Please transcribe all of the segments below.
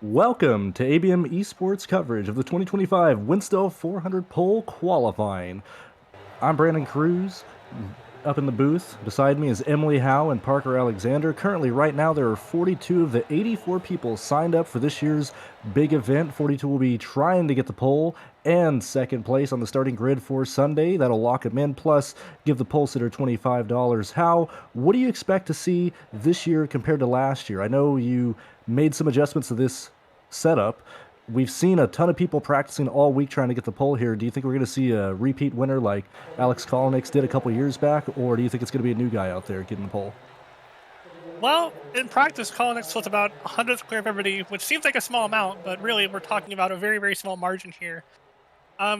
Welcome to ABM Esports coverage of the 2025 Winstel 400 pole qualifying. I'm Brandon Cruz. Up in the booth beside me is Emily Howe and Parker Alexander. Currently, right now, there are 42 of the 84 people signed up for this year's big event. 42 will be trying to get the pole and second place on the starting grid for Sunday. That'll lock them in, plus give the pole sitter $25. How? What do you expect to see this year compared to last year? I know you made some adjustments to this setup. We've seen a ton of people practicing all week trying to get the pole here. Do you think we're going to see a repeat winner like Alex Kolnick did a couple years back, or do you think it's going to be a new guy out there getting the pole? Well, in practice, Colin was about 100th clear of everybody, which seems like a small amount, but really we're talking about a very, very small margin here.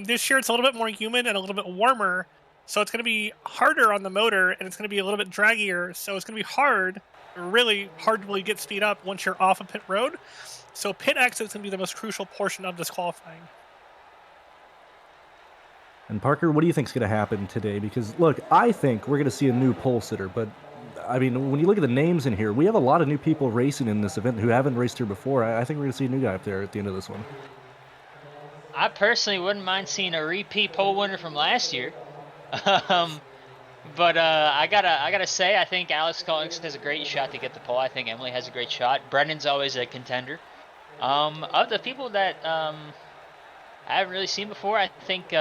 This year it's a little bit more humid and a little bit warmer, so it's going to be harder on the motor and it's going to be a little bit draggier, so it's going to be hard, really hard to really get speed up once you're off a pit road. So pit exit is going to be the most crucial portion of this qualifying. And Parker, what do you think is going to happen today? Because look, I think we're going to see a new pole sitter, but I mean, when you look at the names in here, we have a lot of new people racing in this event who haven't raced here before. I think we're going to see a new guy up there at the end of this one. I personally wouldn't mind seeing a repeat pole winner from last year. But I gotta say, I think Alex Collins has a great shot to get the pole. I think Emily has a great shot. Brendan's always a contender. Of the people that I haven't really seen before, I think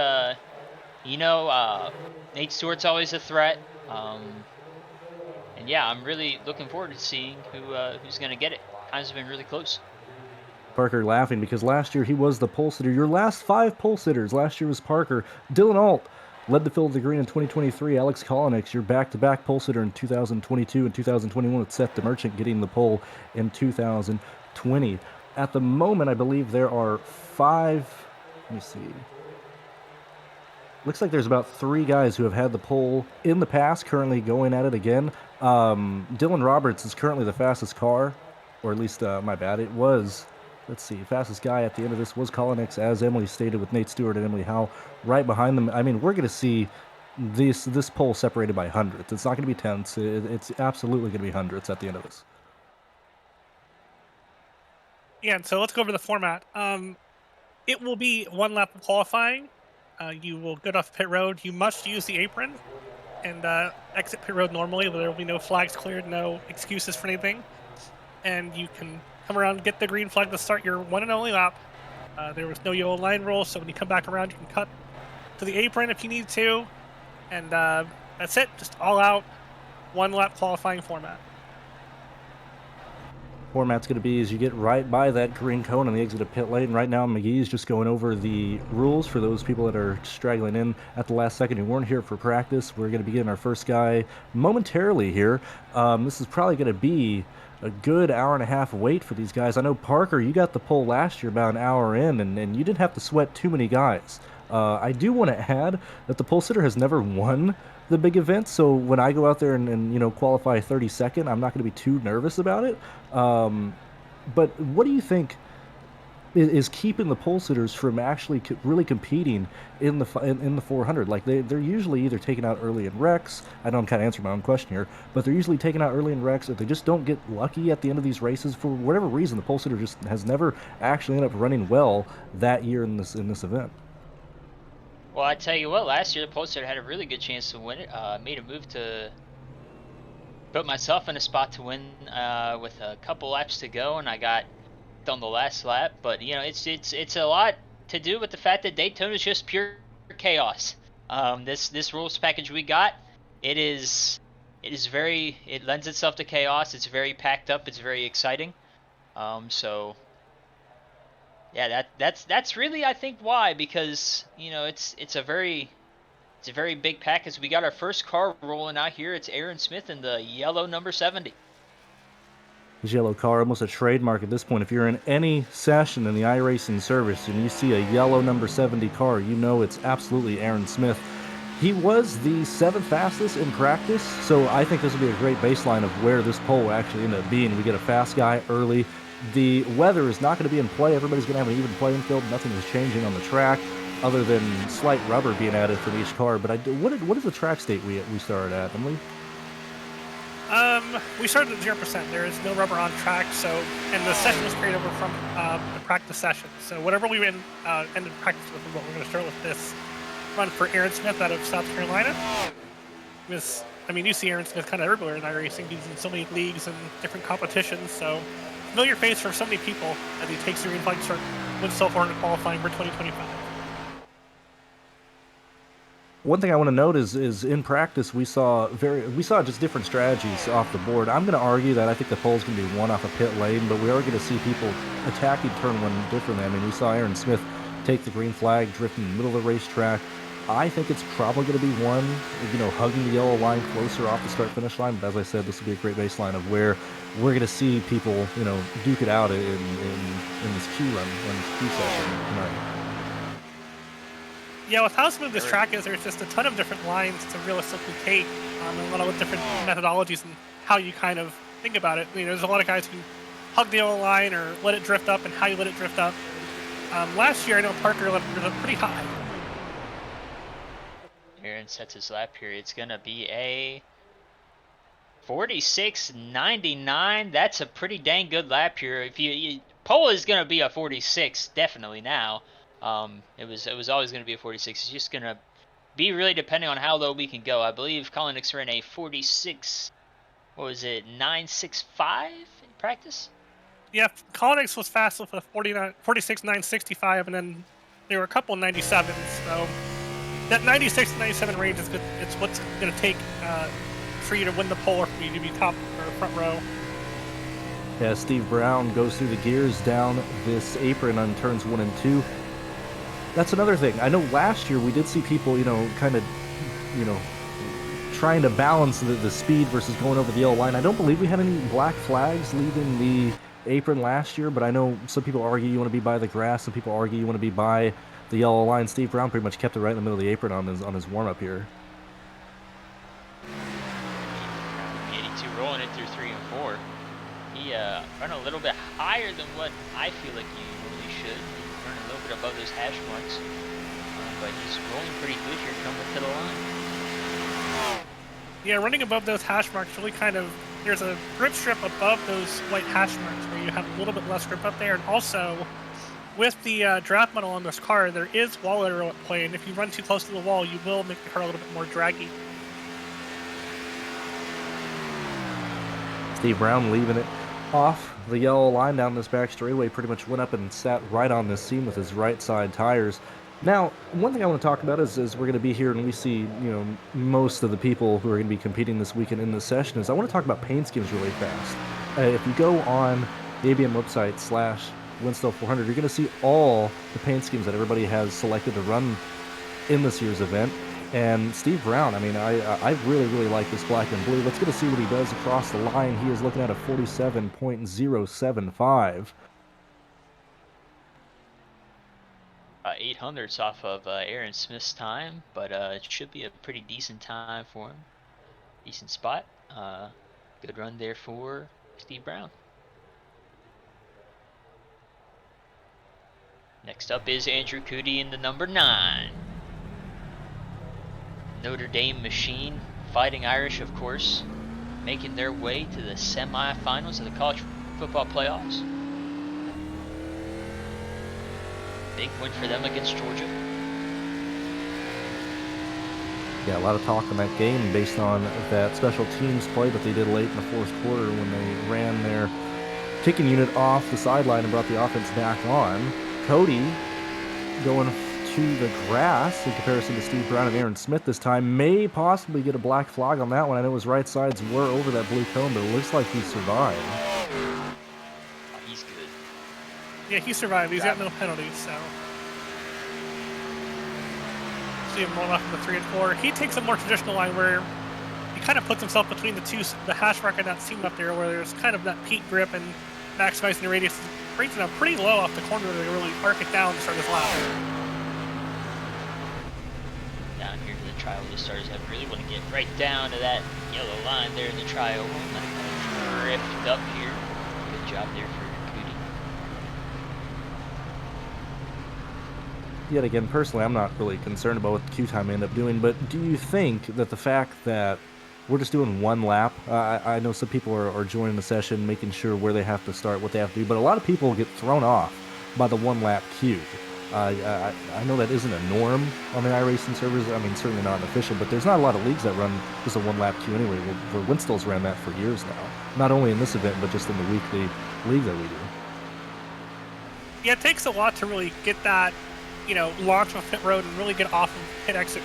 Nate Stewart's always a threat. And yeah, I'm really looking forward to seeing who's gonna get it. Times have been really close. Parker laughing because last year he was the pole sitter. Your last 5 pole sitters last year was Parker. Dylan Alt led the field of the green in 2023. Alex Kolnick, your back-to-back pole sitter in 2022 and 2021 with Seth DeMerchant getting the pole in 2020. At the moment, I believe there are 5. Let me see. Looks like there's about 3 guys who have had the pole in the past, currently going at it again. Dylan Roberts is currently the fastest car, or at least, my bad, it was. Let's see, fastest guy at the end of this was Kolnick, as Emily stated, with Nate Stewart and Emily Howe right behind them. I mean, we're going to see this pole separated by hundredths. It's not going to be tenths. It's absolutely going to be hundredths at the end of this. Yeah, so let's go over the format. It will be one lap of qualifying. You will get off pit road. You must use the apron and exit pit road normally. There will be no flags cleared, no excuses for anything. And you can come around, get the green flag to start your one and only lap. There was no yellow line rule, so when you come back around, you can cut to the apron if you need to. And that's it, just all out, one lap qualifying format. Format's going to be as you get right by that green cone on the exit of pit lane. Right now, McGee's just going over the rules for those people that are straggling in at the last second who weren't here for practice. We're going to be getting our first guy momentarily here. This is probably going to be a good hour and a half wait for these guys. I know, Parker, you got the pole last year about an hour in, and you didn't have to sweat too many guys. I do want to add that the pole sitter has never won the big event, so when I go out there and qualify 32nd, I'm not going to be too nervous about it. But what do you think is keeping the pole sitters from actually really competing in the 400? Like they're usually either taken out early in wrecks. I know I'm kind of answering my own question here, but they're usually taken out early in wrecks, or they just don't get lucky at the end of these races for whatever reason. The pole sitter just has never actually ended up running well that year in this event. Well, I tell you what, last year the pole sitter had a really good chance to win it. Made a move to put myself in a spot to win with a couple laps to go, and I got on the last lap. But it's a lot to do with the fact that Daytona is just pure chaos. This rules package we got, it lends itself to chaos. It's very packed up. It's very exciting. So yeah, that's really, I think, why, because it's a very big package. We got our first car rolling out here. It's Aaron Smith in the yellow number 70. This yellow car, almost a trademark at this point. If you're in any session in the iRacing service and you see a yellow number 70 car, you know it's absolutely Aaron Smith. He was the 7th fastest in practice, so I think this will be a great baseline of where this pole will actually end up being. We get a fast guy early. The weather is not going to be in play. Everybody's going to have an even playing field. Nothing is changing on the track other than slight rubber being added from each car. But what is the track state we started at, Emily? We started at 0%. There is no rubber on track, so and the session was carried over from the practice session. So whatever we ended practice with is what we're going to start with this run for Aaron Smith out of South Carolina. You see Aaron Smith kind of everywhere in iRacing. He's in so many leagues and different competitions, so familiar face for so many people as he takes the green flag start Winstel 400 qualifying for 2025. One thing I want to note is in practice we saw just different strategies off the board. I'm going to argue that I think the pole's going to be one off a pit lane, but we are going to see people attacking turn one differently. I mean, we saw Aaron Smith take the green flag, drift in the middle of the racetrack. I think it's probably going to be one, hugging the yellow line closer off the start-finish line. But as I said, this will be a great baseline of where we're going to see people, duke it out in this Q run, in this Q session tonight. Yeah, with how smooth this track is, there's just a ton of different lines to realistically take, and a lot of different methodologies and how you kind of think about it. There's a lot of guys who hug the yellow line or let it drift up and how you let it drift up. Last year, I know Parker let it drift pretty high. Aaron sets his lap period. It's going to be a 46.99. That's a pretty dang good lap here. If pole is going to be a 46 definitely now. It was always going to be a 46. It's just going to be really depending on how low we can go. I believe Colin Nix ran a 46, 965 in practice? Yeah, Colin Nix was fast with a 46.965, and then there were a couple 97s, so that 96 to 97 range is good. It's what's going to take for you to win the pole or for you to be top or front row. Yeah, Steve Brown goes through the gears down this apron on turns 1 and 2. That's another thing. I know last year we did see people, kind of, trying to balance the speed versus going over the yellow line. I don't believe we had any black flags leaving the apron last year, but I know some people argue you want to be by the grass, some people argue you want to be by the yellow line. Steve Brown pretty much kept it right in the middle of the apron on his warm-up here. 82 rolling it through 3 and 4. He run a little bit higher than what I feel like he really should. He's running a little bit above those hash marks, but he's rolling pretty good here coming to the line. Yeah, running above those hash marks really there's a grip strip above those white hash marks where you have a little bit less grip up there, and also with the draft model on this car, there is wall arrow at play, and if you run too close to the wall, you will make the car a little bit more draggy. Steve Brown leaving it off the yellow line down this back straightaway, pretty much went up and sat right on this seam with his right side tires. Now, one thing I want to talk about is we're going to be here and we see, most of the people who are going to be competing this weekend in this session, is I want to talk about paint schemes really fast. If you go on the ABM website /Winstel 400, you're going to see all the paint schemes that everybody has selected to run in this year's event. And Steve Brown, I really, really like this black and blue. Let's get to see what he does across the line. He is looking at a 47.075. 800s off of Aaron Smith's time, but it should be a pretty decent time for him. Decent spot. Good run there for Steve Brown. Next up is Andrew Cootie in the number 9. Notre Dame machine, Fighting Irish, of course, making their way to the semifinals of the college football playoffs. Big win for them against Georgia. Yeah, a lot of talk in that game based on that special teams play that they did late in the fourth quarter when they ran their kicking unit off the sideline and brought the offense back on. Cody going to the grass in comparison to Steve Brown and Aaron Smith this time. May possibly get a black flag on that one. I know his right sides were over that blue cone, but it looks like he survived. He's good. Yeah, he survived. He's got no penalties, so. See him rolling off in the 3 and 4. He takes a more traditional line where he kind of puts himself between the hash mark and that seam up there where there's kind of that peak grip and maximizing the radius. Brings it up pretty low off the corner to really arc it down to start his lap. Down here to the trial, the starters have really want to get right down to that yellow line there in the trial. And kind of drift up here. Good job there for Cootie. Yet again, personally, I'm not really concerned about what the Q time ended up doing, but do you think that the fact that we're just doing one lap. I know some people are joining the session, making sure where they have to start, what they have to do, but a lot of people get thrown off by the one lap queue. I know that isn't a norm on the iRacing servers. I mean, certainly not an official, but there's not a lot of leagues that run just a one lap queue anyway. Where Winstel's ran that for years now, not only in this event, but just in the weekly league that we do. Yeah, it takes a lot to really get that, launch off pit road and really get off of pit exit,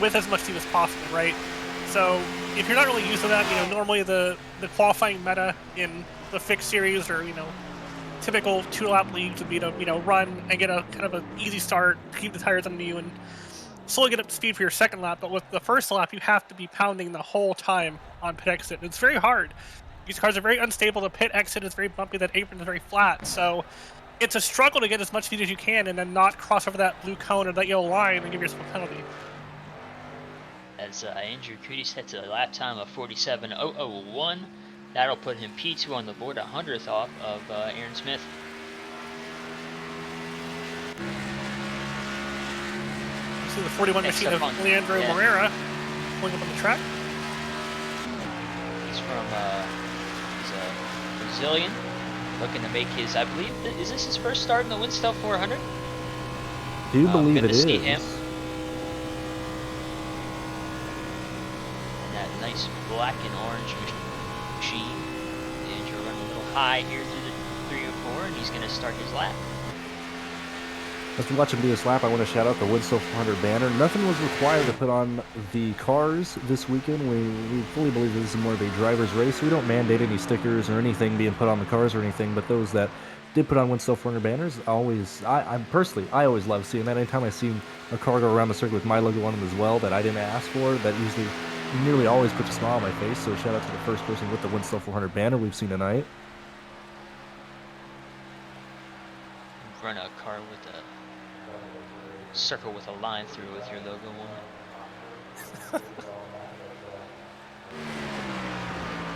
with as much speed as possible, right? So if you're not really used to that, normally the qualifying meta in the fixed series or, typical 2-lap leagues would be to, run and get a kind of an easy start, keep the tires under you, and slowly get up to speed for your second lap. But with the first lap, you have to be pounding the whole time on pit exit. It's very hard. These cars are very unstable. The pit exit is very bumpy. That apron is very flat. So it's a struggle to get as much speed as you can and then not cross over that blue cone or that yellow line and give yourself a penalty. As Andrew Creedy sets a lap time of 47.001. That'll put him P2 on the board, 100th off of Aaron Smith. See the 41 Next machine of Leandro Moreira pulling up on the track. He's from he's a Brazilian, looking to make his, I believe, is this his first start in the Winstel 400? Do you believe good it to is? see him. And that nice black and orange machine. And you're running a little high here through the 3 or 4, and he's going to start his lap. As we watch him do this lap, I want to shout out the Winstel 400 banner. Nothing was required to put on the cars this weekend. We fully believe this is more of a driver's race. We don't mandate any stickers or anything being put on the cars or anything, but those that did put on Winstel 400 banners, I always love seeing that. Anytime I see a car go around the circuit with my logo on them as well that I didn't ask for, that usually nearly always puts a smile on my face. So shout out to the first person with the Winstel 400 banner we've seen tonight. Run a car with a circle with a line through with your logo on it.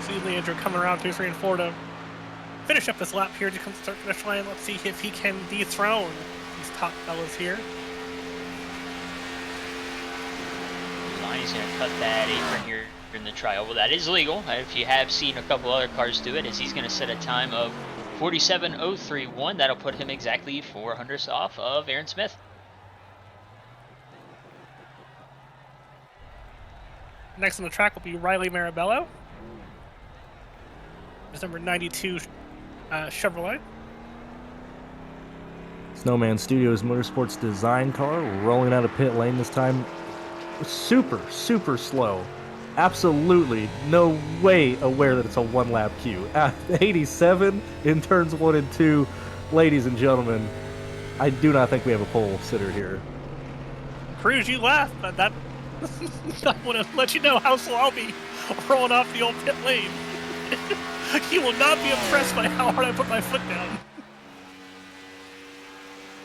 See Leandro coming around through 3 and 4 to finish up this lap here to come to start finish line. Let's see if he can dethrone these top fellas here. He's going to cut that apron here in the trial. Well, that is legal. If you have seen a couple other cars do it, as he's going to set a time of 47.031. That'll put him exactly 400ths off of Aaron Smith. Next on the track will be Riley Marabello. His number 92 Chevrolet. Snowman Studios Motorsports design car rolling out of pit lane this time. Super slow. Absolutely no way aware that it's a one-lap queue. 87 in turns 1 and 2. Ladies and gentlemen, I do not think we have a pole sitter here. Cruz, you laugh, but that I want to let you know how slow I'll be rolling off the old pit lane. You will not be impressed by how hard I put my foot down.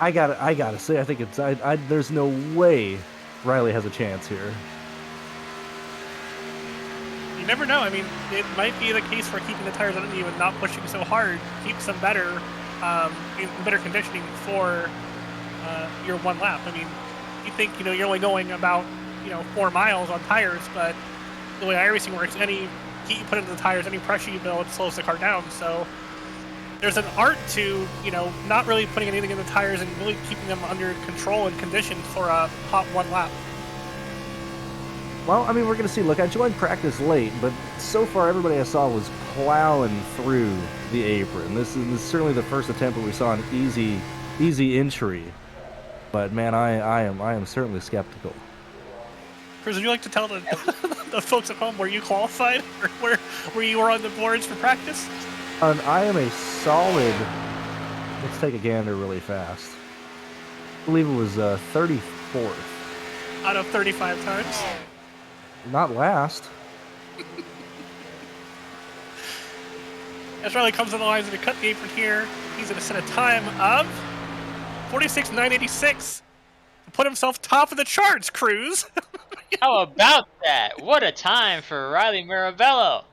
I gotta say, I think it's there's no way Riley has a chance here. You never know. I mean, it might be the case for keeping the tires under you and not pushing so hard keeps them better, in better conditioning for your one lap. I mean, you think you're only going about 4 miles on tires, but the way iRacing works, any heat you put into the tires, any pressure you build, slows the car down. So there's an art to not really putting anything in the tires and really keeping them under control and conditioned for a hot one lap. Well, I mean, we're going to see. Look, I joined practice late, but so far everybody I saw was plowing through the apron. This is certainly the first attempt where we saw an easy entry. But man, I am certainly skeptical. Cruz, would you like to tell the the folks at home where you qualified or where you were on the boards for practice? I am a solid. Let's take a gander really fast. I believe it was 34th. Out of 35 times. Not last. As Riley comes on the lines to cut the apron here, he's going to set a time of 46.986 to put himself top of the charts, Cruz. How about that? What a time for Riley Marabello.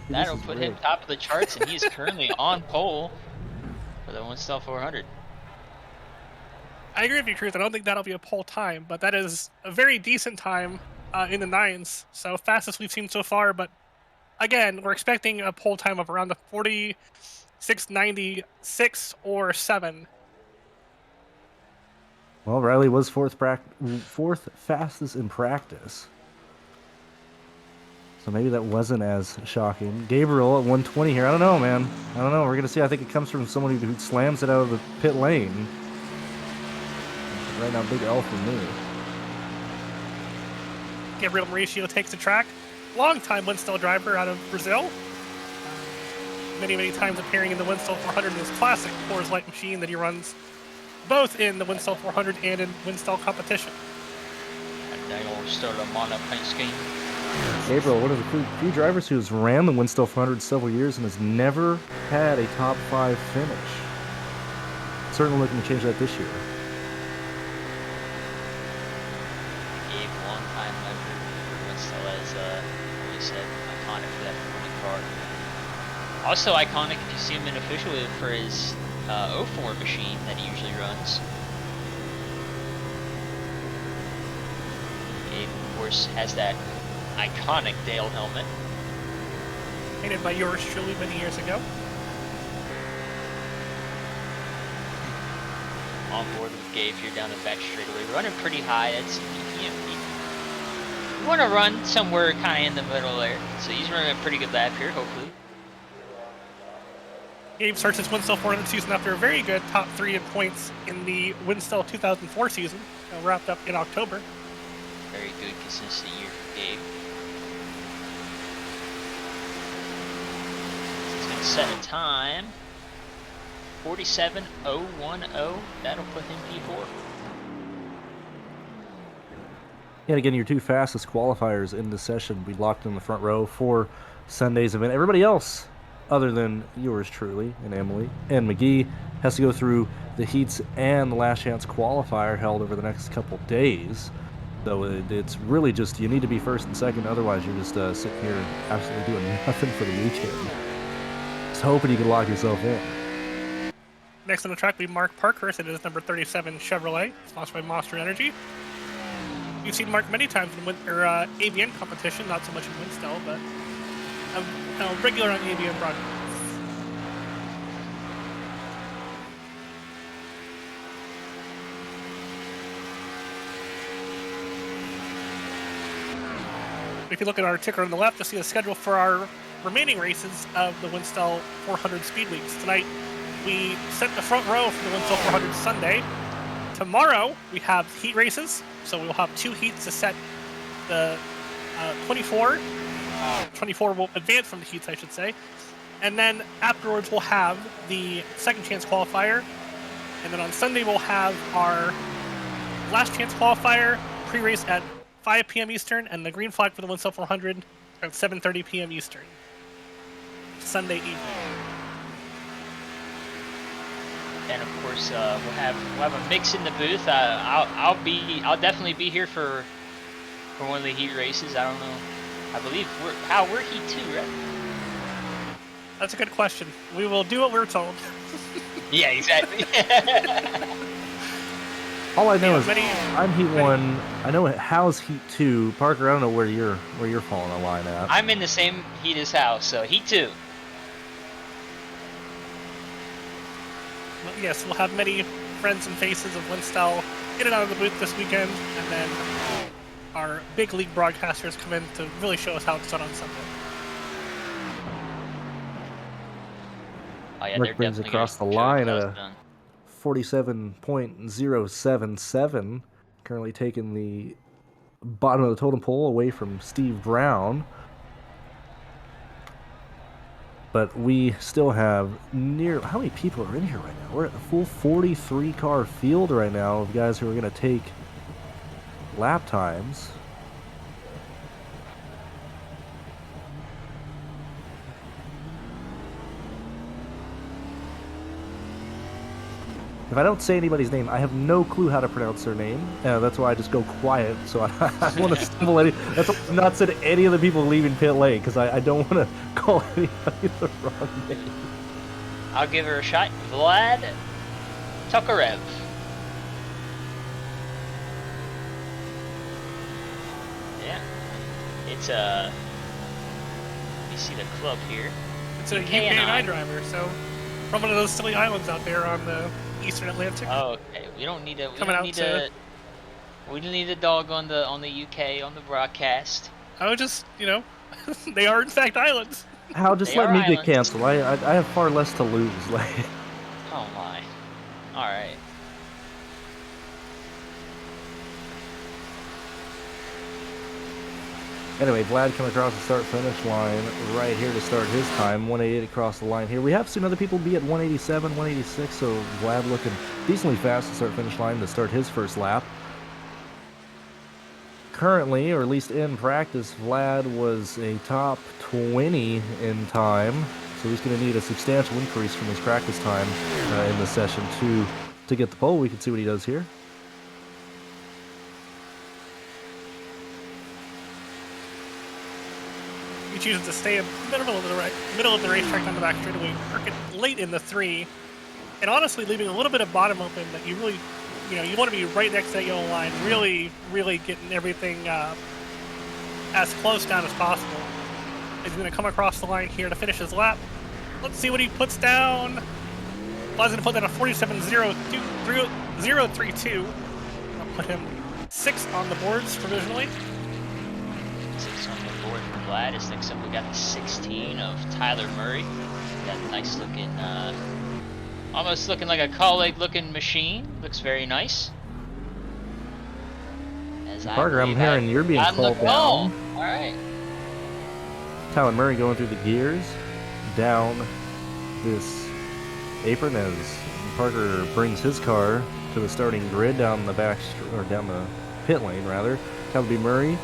That'll put him top of the charts, and he is currently on pole for the Winstel 400. I agree with you, Cruz. I don't think that'll be a pole time, but that is a very decent time in the 9s. So fastest we've seen so far. But again, we're expecting a pole time of around the 46.96 or 7. Well, Riley was fourth fastest in practice. So maybe that wasn't as shocking. Gabriel at 120 here. I don't know, man. I don't know. We're going to see. I think it comes from someone who slams it out of the pit lane. Right now, big L for me. Gabriel Mauricio takes the track. Long-time Winstel driver out of Brazil. Many times appearing in the Winstel 400 in his classic Coors Light machine that he runs both in the Winstel 400 and in Winstel competition. And they all start a mono paint scheme. Gabriel, one of the few drivers who's ran the Winstel 400 several years and has never had a top 5 finish. Certainly looking to change that this year. Gabe, long-time member for Winstel, as you said, iconic for that 40 car. Also iconic if you see him in official for his 04 machine that he usually runs. Gabe, of course, has that iconic Dale helmet. Painted by yours truly many years ago. On board with Gabe here down the back straightaway, running pretty high. That's you want to run somewhere kind of in the middle there. So he's running a pretty good lap here, hopefully. Gabe starts his Winstel 400 season after a very good top 3 in points in the Winstel 2004 season, wrapped up in October. Very good, consistent year for Gabe. He's going to set a time. 47.010. That'll put him P4. And again, your 2 fastest qualifiers in the session we locked in the front row for Sunday's event. Everybody else, other than yours truly and Emily and McGee, has to go through the heats and the last chance qualifier held over the next couple days. So it's really just, you need to be first and second, otherwise you're just sitting here absolutely doing nothing for the weekend. Just hoping you can lock yourself in. Next on the track will be Mark Parkhurst in his number 37 Chevrolet, sponsored by Monster Energy. You've seen Mark many times in AVN competition, not so much in Winstel, but a regular on AVN broadcasts. If you look at our ticker on the left, you'll see the schedule for our remaining races of the Winstel 400 Speed Weeks. Tonight, we set the front row for the Winstel 400 Sunday. Tomorrow, we have heat races, so we'll have 2 heats to set the 24. 24 will advance from the heats, I should say. And then afterwards, we'll have the second chance qualifier. And then on Sunday, we'll have our last chance qualifier pre-race at 5 p.m. Eastern, and the green flag for the Winstel 400 at 7:30 p.m. Eastern. Sunday evening. And of course, we'll have a mix in the booth. I'll definitely be here for one of the heat races. I don't know. I believe we're heat 2, right? That's a good question. We will do what we're told. Yeah, exactly. All I know is I'm heat 1. I know Howe's heat 2. Parker, I don't know where you're falling the line at. I'm in the same heat as Howe, so heat 2. Well, yes, we'll have many friends and faces of Winstel in and out of the booth this weekend, and then our big league broadcasters come in to really show us how it's done on Sunday. Oh, yeah, Rick brings across the line at a 47.077. Currently taking the bottom of the totem pole away from Steve Brown. But we still have how many people are in here right now? We're at a full 43-car field right now of guys who are going to take lap times. If I don't say anybody's name, I have no clue how to pronounce their name. That's why I just go quiet. So I want to stumble any. That's why I've not said any of the people leaving pit lane, because I don't want to call anybody the wrong name. I'll give her a shot. Vlad Tokarev. It's you see the club here. It's a UK&I driver, so from one of those silly islands out there on the Eastern Atlantic. Oh, okay. We don't need to. We Coming don't out need to- to. We don't need a dog on the UK on the broadcast. I would just, they are in fact islands. How just They let are me get islands. canceled. I have far less to lose. Like, Oh my. All right. anyway, Vlad coming across the start-finish line right here to start his time. 188 across the line here. We have seen other people be at 187, 186, so Vlad looking decently fast to start-finish line to start his first lap. Currently, or at least in practice, Vlad was a top 20 in time, so he's going to need a substantial increase from his practice time in the session to get the pole. We can see what he does here. He chooses to stay in the middle of the racetrack on the back straightaway, park it late in the 3, and honestly leaving a little bit of bottom open that you really, you want to be right next to that yellow line, really, really getting everything as close down as possible. He's going to come across the line here to finish his lap. Let's see what he puts down. Vlad's going to put down a 47.032. I'll put him 6 on the boards provisionally. 6 on the board for Vlad. Next up, we got the 16 of Tyler Murray. That nice looking, almost looking like a colleague looking machine. Looks very nice. Parker, I'm hearing you're being called down. All right. Tyler Murray going through the gears down this apron as Parker brings his car to the starting grid down the down the pit lane rather. Tyler B. Murray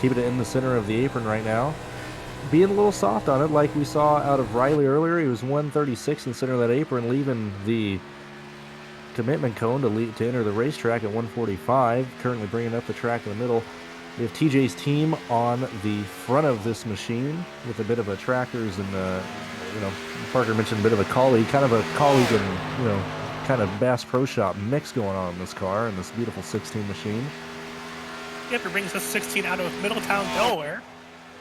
keeping it in the center of the apron right now. Being a little soft on it like we saw out of Riley earlier. He was 136 in the center of that apron, leaving the commitment cone to enter the racetrack at 145. Currently bringing up the track in the middle. We have TJ's team on the front of this machine with a bit of a trackers and, Parker mentioned a bit of a colleague and, kind of Bass Pro Shop mix going on in this car and this beautiful 16 machine. Yep, he brings us 16 out of Middletown, Delaware.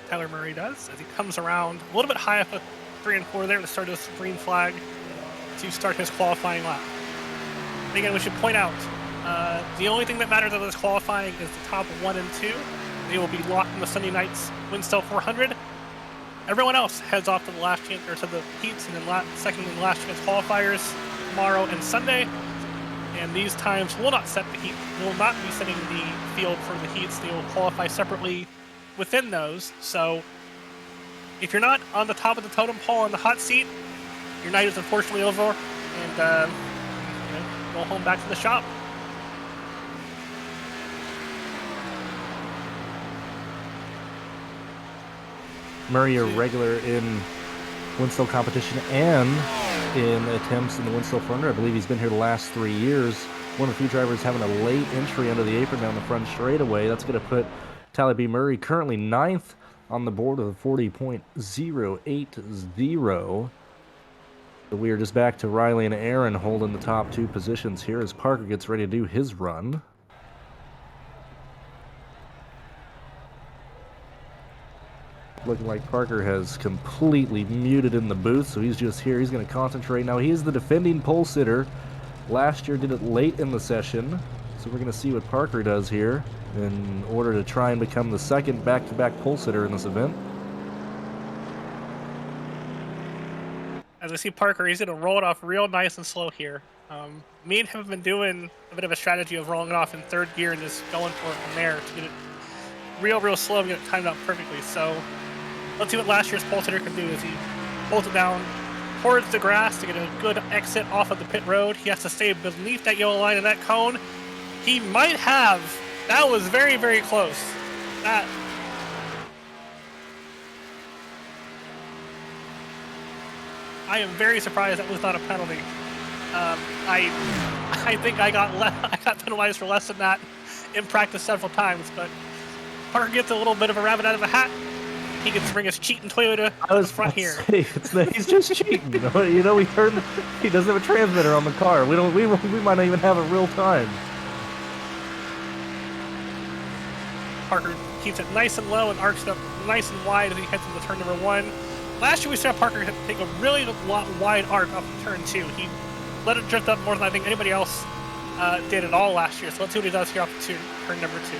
Tyler Murray does, as he comes around a little bit high up at 3 and 4 there to start his green flag to start his qualifying lap. And again, we should point out, the only thing that matters out of this qualifying is the top 1 and 2. They will be locked in the Sunday night's Winstel 400. Everyone else heads off to the last chance, or to the heats, and then second and last chance qualifiers tomorrow and Sunday. And these times will not set the heat. They will not be setting the field for the heats. They will qualify separately within those. So if you're not on the top of the totem pole on the hot seat, your night is unfortunately over, and go home back to the shop. Murray, a regular in Winstel competition and in attempts in the Winstel 400. I believe he's been here the last 3 years. One of the few drivers having a late entry under the apron down the front straightaway. That's going to put Tyler B. Murray currently 9th on the board with a 40.080. We are just back to Riley and Aaron holding the top 2 positions here as Parker gets ready to do his run. Looking like Parker has completely muted in the booth, so he's just here. He's going to concentrate. Now, he is the defending pole sitter. Last year did it late in the session, so we're going to see what Parker does here in order to try and become the second back-to-back pole sitter in this event. As I see Parker, he's going to roll it off real nice and slow here. Me and him have been doing a bit of a strategy of rolling it off in 3rd gear and just going for it from there to get it real slow and get it timed out perfectly. So let's see what last year's pole sitter can do as he pulls it down towards the grass to get a good exit off of the pit road. He has to stay beneath that yellow line and that cone. He might have. That was very, very close. I am very surprised that was not a penalty. I think I got penalized for less than that in practice several times, but Parker gets a little bit of a rabbit out of the hat. He gets to bring his cheating Toyota to the front here. He's just cheating. He doesn't have a transmitter on the car. We might not even have it real time. Parker keeps it nice and low and arcs it up nice and wide as he heads into turn number 1. Last year we saw Parker take a really wide arc off of turn 2. He let it drift up more than I think anybody else did at all last year. So let's see what he does here off of turn number 2.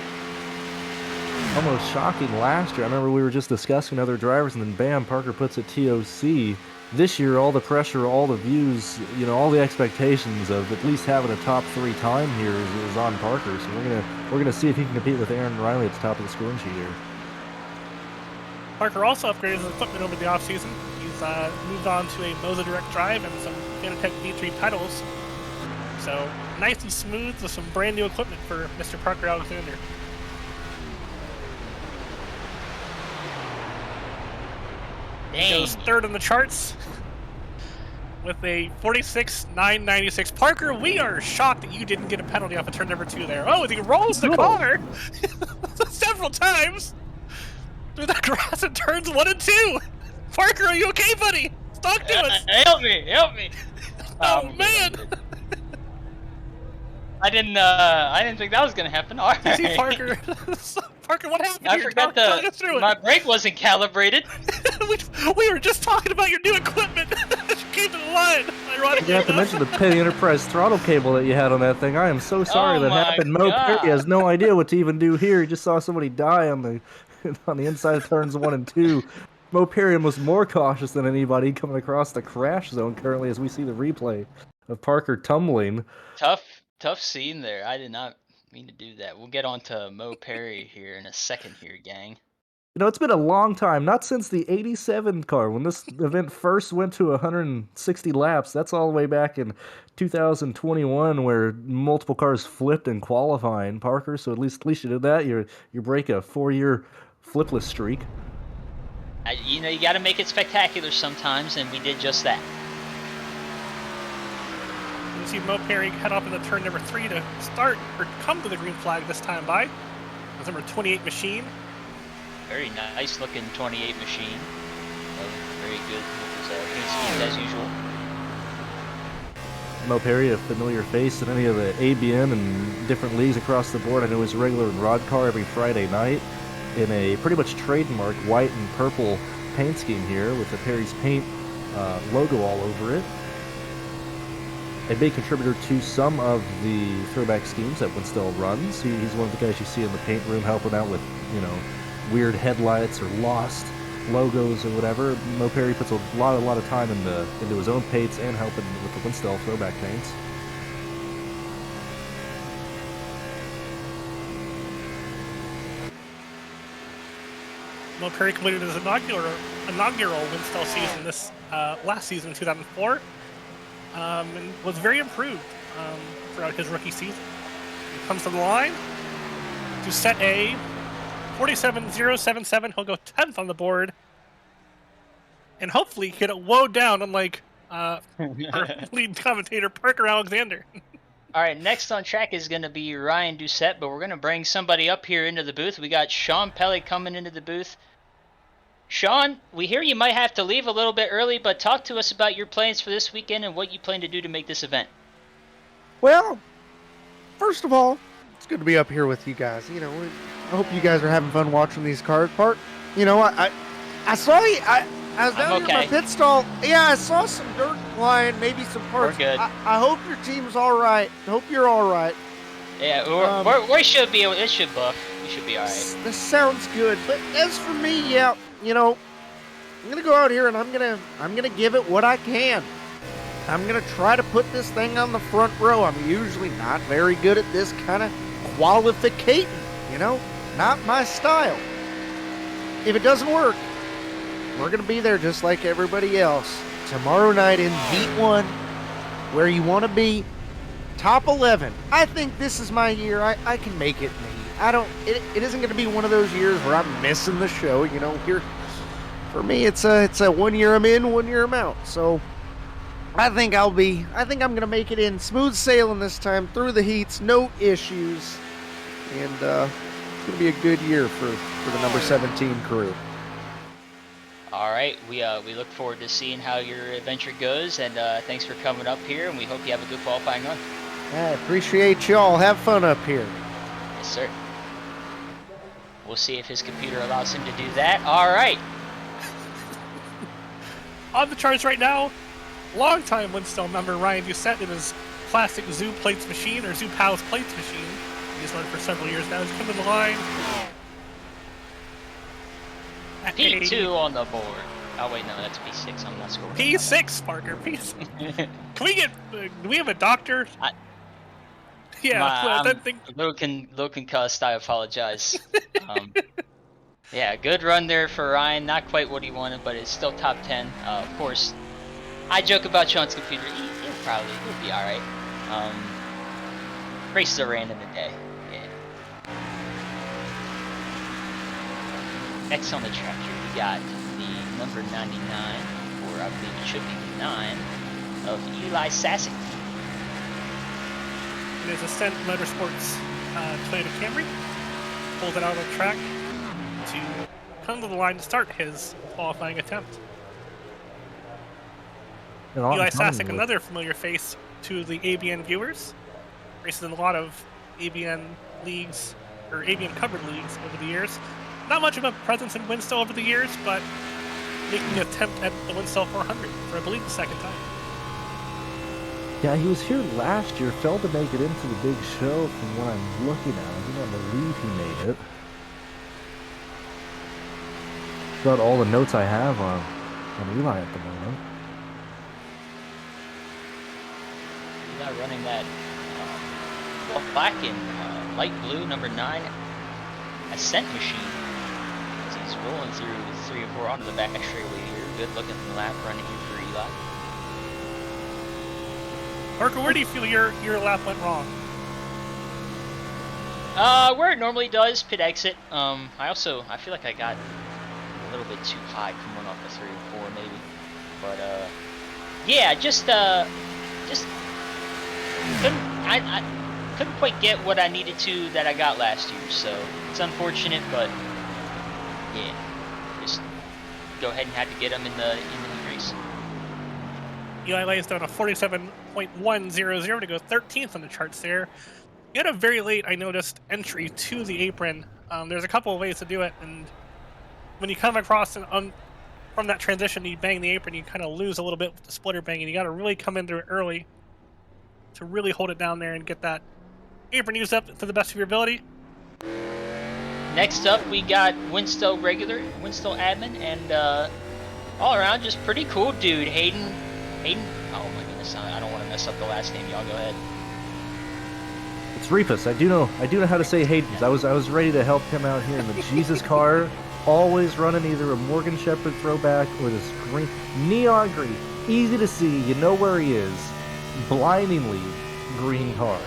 Almost shocking last year. I remember we were just discussing other drivers, and then bam, Parker puts a TOC. This year, all the pressure, all the views, all the expectations of at least having a top 3 time here is on Parker. So we're gonna see if he can compete with Aaron Riley at the top of the scoring sheet here. Parker also upgraded his equipment over the offseason. He's moved on to a Moza Direct Drive and some Fanatec V3 pedals. So nice and smooth with some brand new equipment for Mr. Parker Alexander. He goes third in the charts with a 46.996. Parker, we are shocked that you didn't get a penalty off of turn number 2 there. Oh, he rolls the car several times through the grass in turns 1 and 2. Parker, are you okay, buddy? Talk to us. Help me. Oh, man. I didn't think that was gonna happen. All right. See, Parker. Parker, what happened? I forgot my brake wasn't calibrated. we were just talking about your new equipment. You came to the line. Ironically, you have to mention the Petty Enterprise throttle cable that you had on that thing. I am so sorry that happened. Mo Perry has no idea what to even do here. He just saw somebody die on the inside of turns 1 and 2. Mo Perry was more cautious than anybody coming across the crash zone currently as we see the replay of Parker tumbling. Tough scene there. I did not mean to do that. We'll get on to Mo Perry here in a second here, gang. It's been a long time, not since the 87 car, when this event first went to 160 laps. That's all the way back in 2021, where multiple cars flipped in qualifying, Parker. So at least you did that. You break a 4-year flipless streak. You got to make it spectacular sometimes, and we did just that. You see Mo Perry head off into turn number 3 to start or come to the green flag this time by. That's number 28 machine. Very nice looking 28 machine. Very good with his paint schemes as usual. Mo Perry, a familiar face in any of the ABN and different leagues across the board. I know he's regular in Rod Car every Friday night in a pretty much trademark white and purple paint scheme here with the Perry's Paint logo all over it. A big contributor to some of the throwback schemes that Winstel runs. He's one of the guys you see in the paint room helping out with, weird headlights or lost logos or whatever. Mo Perry puts a lot of time into his own paints and helping with the Winstel throwback paints. Mo Perry completed his inaugural Winstel season this last season in 2004. And was very improved throughout his rookie season. He comes to the line to set a 47.077. He'll go 10th on the board. And hopefully get it woed down, unlike our lead commentator, Parker Alexander. All right, next on track is going to be Ryan Doucette, but we're going to bring somebody up here into the booth. We got Sean Pelly coming into the booth. Sean, we hear you might have to leave a little bit early, but talk to us about your plans for this weekend and what you plan to do to make this event. Well, first of all, it's good to be up here with you guys. I hope you guys are having fun watching these cars. I saw you. I was down here in my pit stall. Yeah, I saw some dirt flying, maybe some parts. We're good. I hope your team's all right. I hope you're all right. Yeah, we should be. It should buff. We should be all right. This sounds good. But as for me, yeah, I'm gonna go out here and I'm gonna give it what I can. I'm gonna try to put this thing on the front row. I'm usually not very good at this kind of qualificating. Not my style. If it doesn't work, we're gonna be there just like everybody else tomorrow night in Heat 1, where you want to be. Top 11. I think this is my year. I can make it. It isn't going to be one of those years where I'm missing the show. Here for me, it's a 1 year I'm in, 1 year I'm out. So I think I'm going to make it in smooth sailing this time through the heats, no issues, and it's going to be a good year for the number 17 crew. All right, we look forward to seeing how your adventure goes, and thanks for coming up here, and we hope you have a good qualifying run. I appreciate y'all. Have fun up here. Yes, sir. We'll see if his computer allows him to do that. All right. On the charts right now, longtime Winstel member Ryan Doucette in his classic Zoo Plates machine, or Zoo Pals Plates machine. He's run for several years now. He's come in the line. P2 on the board. Oh wait, no, that's P6. I'm not scoring. P6, Parker. P6. Can we get? Do we have a doctor? Yeah, I'm a little concussed. I apologize. Yeah, good run there for Ryan. Not quite what he wanted, but it's still top 10. Of course, I joke about Sean's computer. He'll be all right. Races are random today. Yeah. Next on the track here, we got the number 99, or I believe it should be 9, of Eli Sassing. It is Ascent Motorsports Toyota Camry. Pulled it out on the track to come to the line to start his qualifying attempt. Eli Sassing, another familiar face to the ABN viewers. Races in a lot of ABN leagues, or ABN covered leagues over the years. Not much of a presence in Winstel over the years, but making an attempt at the Winstel 400 for, I believe, the second time. Yeah, he was here last year, failed to make it into the big show from what I'm looking at. I do not believe he made it. About all the notes I have on Eli at the moment. Eli running that black and light blue, number 9, Ascent machine. As he's rolling through 3 or 4 onto the back straightaway here. Good looking lap running here for Eli. Parker, where do you feel your lap went wrong? Where it normally does, pit exit. I feel like I got a little bit too high coming off the 3 or 4 maybe. But yeah, just couldn't quite get what I needed to that I got last year. So it's unfortunate, but yeah, just go ahead and had to get him in the heat race. Eli lays down a 47.100 to go 13th on the charts there. You had a very late, I noticed, entry to the apron. There's a couple of ways to do it, and when you come across from that transition, you bang the apron, you kind of lose a little bit with the splitter banging. You got to really come into it early to really hold it down there and get that apron used up to the best of your ability. Next up, we got Winstel regular, Winstel admin, and all around just pretty cool dude, Hayden. Oh my goodness, I don't want to mess up the last name. Y'all go ahead. It's Repus. I do know how to say Hayden's. I was ready to help him out here in the Jesus car. Always running either a Morgan Shepherd throwback or this green, neon green, easy to see. You know where he is. Blindingly green car.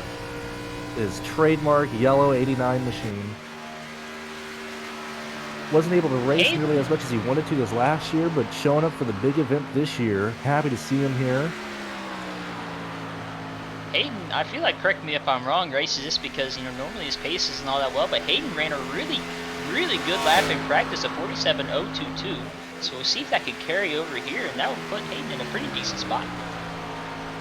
His trademark yellow 89 machine. Wasn't able to race nearly as much as he wanted to this last year, but showing up for the big event this year. Happy to see him here. Hayden, I feel like, correct me if I'm wrong, races this because, normally his pace isn't all that well, but Hayden ran a really, really good lap in practice of 47.022. So we'll see if that could carry over here, and that would put Hayden in a pretty decent spot.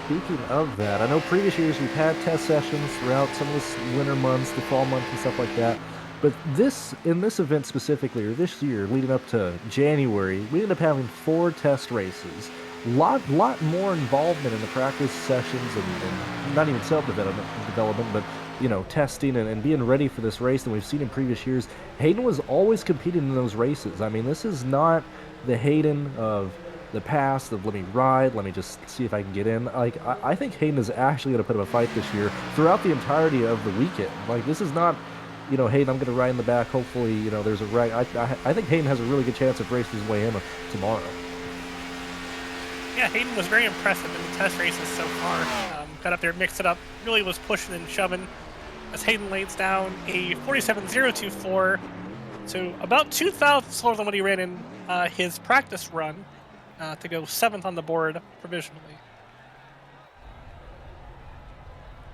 Speaking of that, I know previous years we've had test sessions throughout some of the winter months, the fall months, and stuff like that. But in this event specifically, or this year, leading up to January, we ended up having 4 test races. Lot more involvement in the practice sessions and not even self-development, but testing and being ready for this race than we've seen in previous years. Hayden was always competing in those races. I mean, this is not the Hayden of the past of let me ride, let me just see if I can get in. Like, I think Hayden is actually going to put up a fight this year throughout the entirety of the weekend. Like, this is not, Hayden, I'm going to ride in the back. Hopefully, there's a right. I think Hayden has a really good chance of racing his way in tomorrow. Yeah, Hayden was very impressive in the test races so far. Got up there, mixed it up, really was pushing and shoving as Hayden lays down a 47.024, so about 2,000 slower than what he ran in his practice run to go 7th on the board provisionally.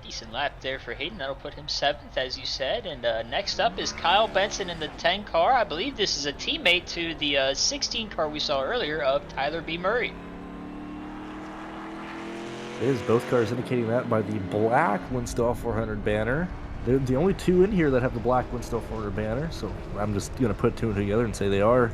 Decent lap there for Hayden. That'll put him 7th, as you said. And next up is Kyle Benson in the 10 car. I believe this is a teammate to the 16 car we saw earlier of Tyler B. Murray. It is both cars indicating that by the black Winstel 400 banner. They're the only two in here that have the black Winstel 400 banner, so I'm just going to put two together and say they are.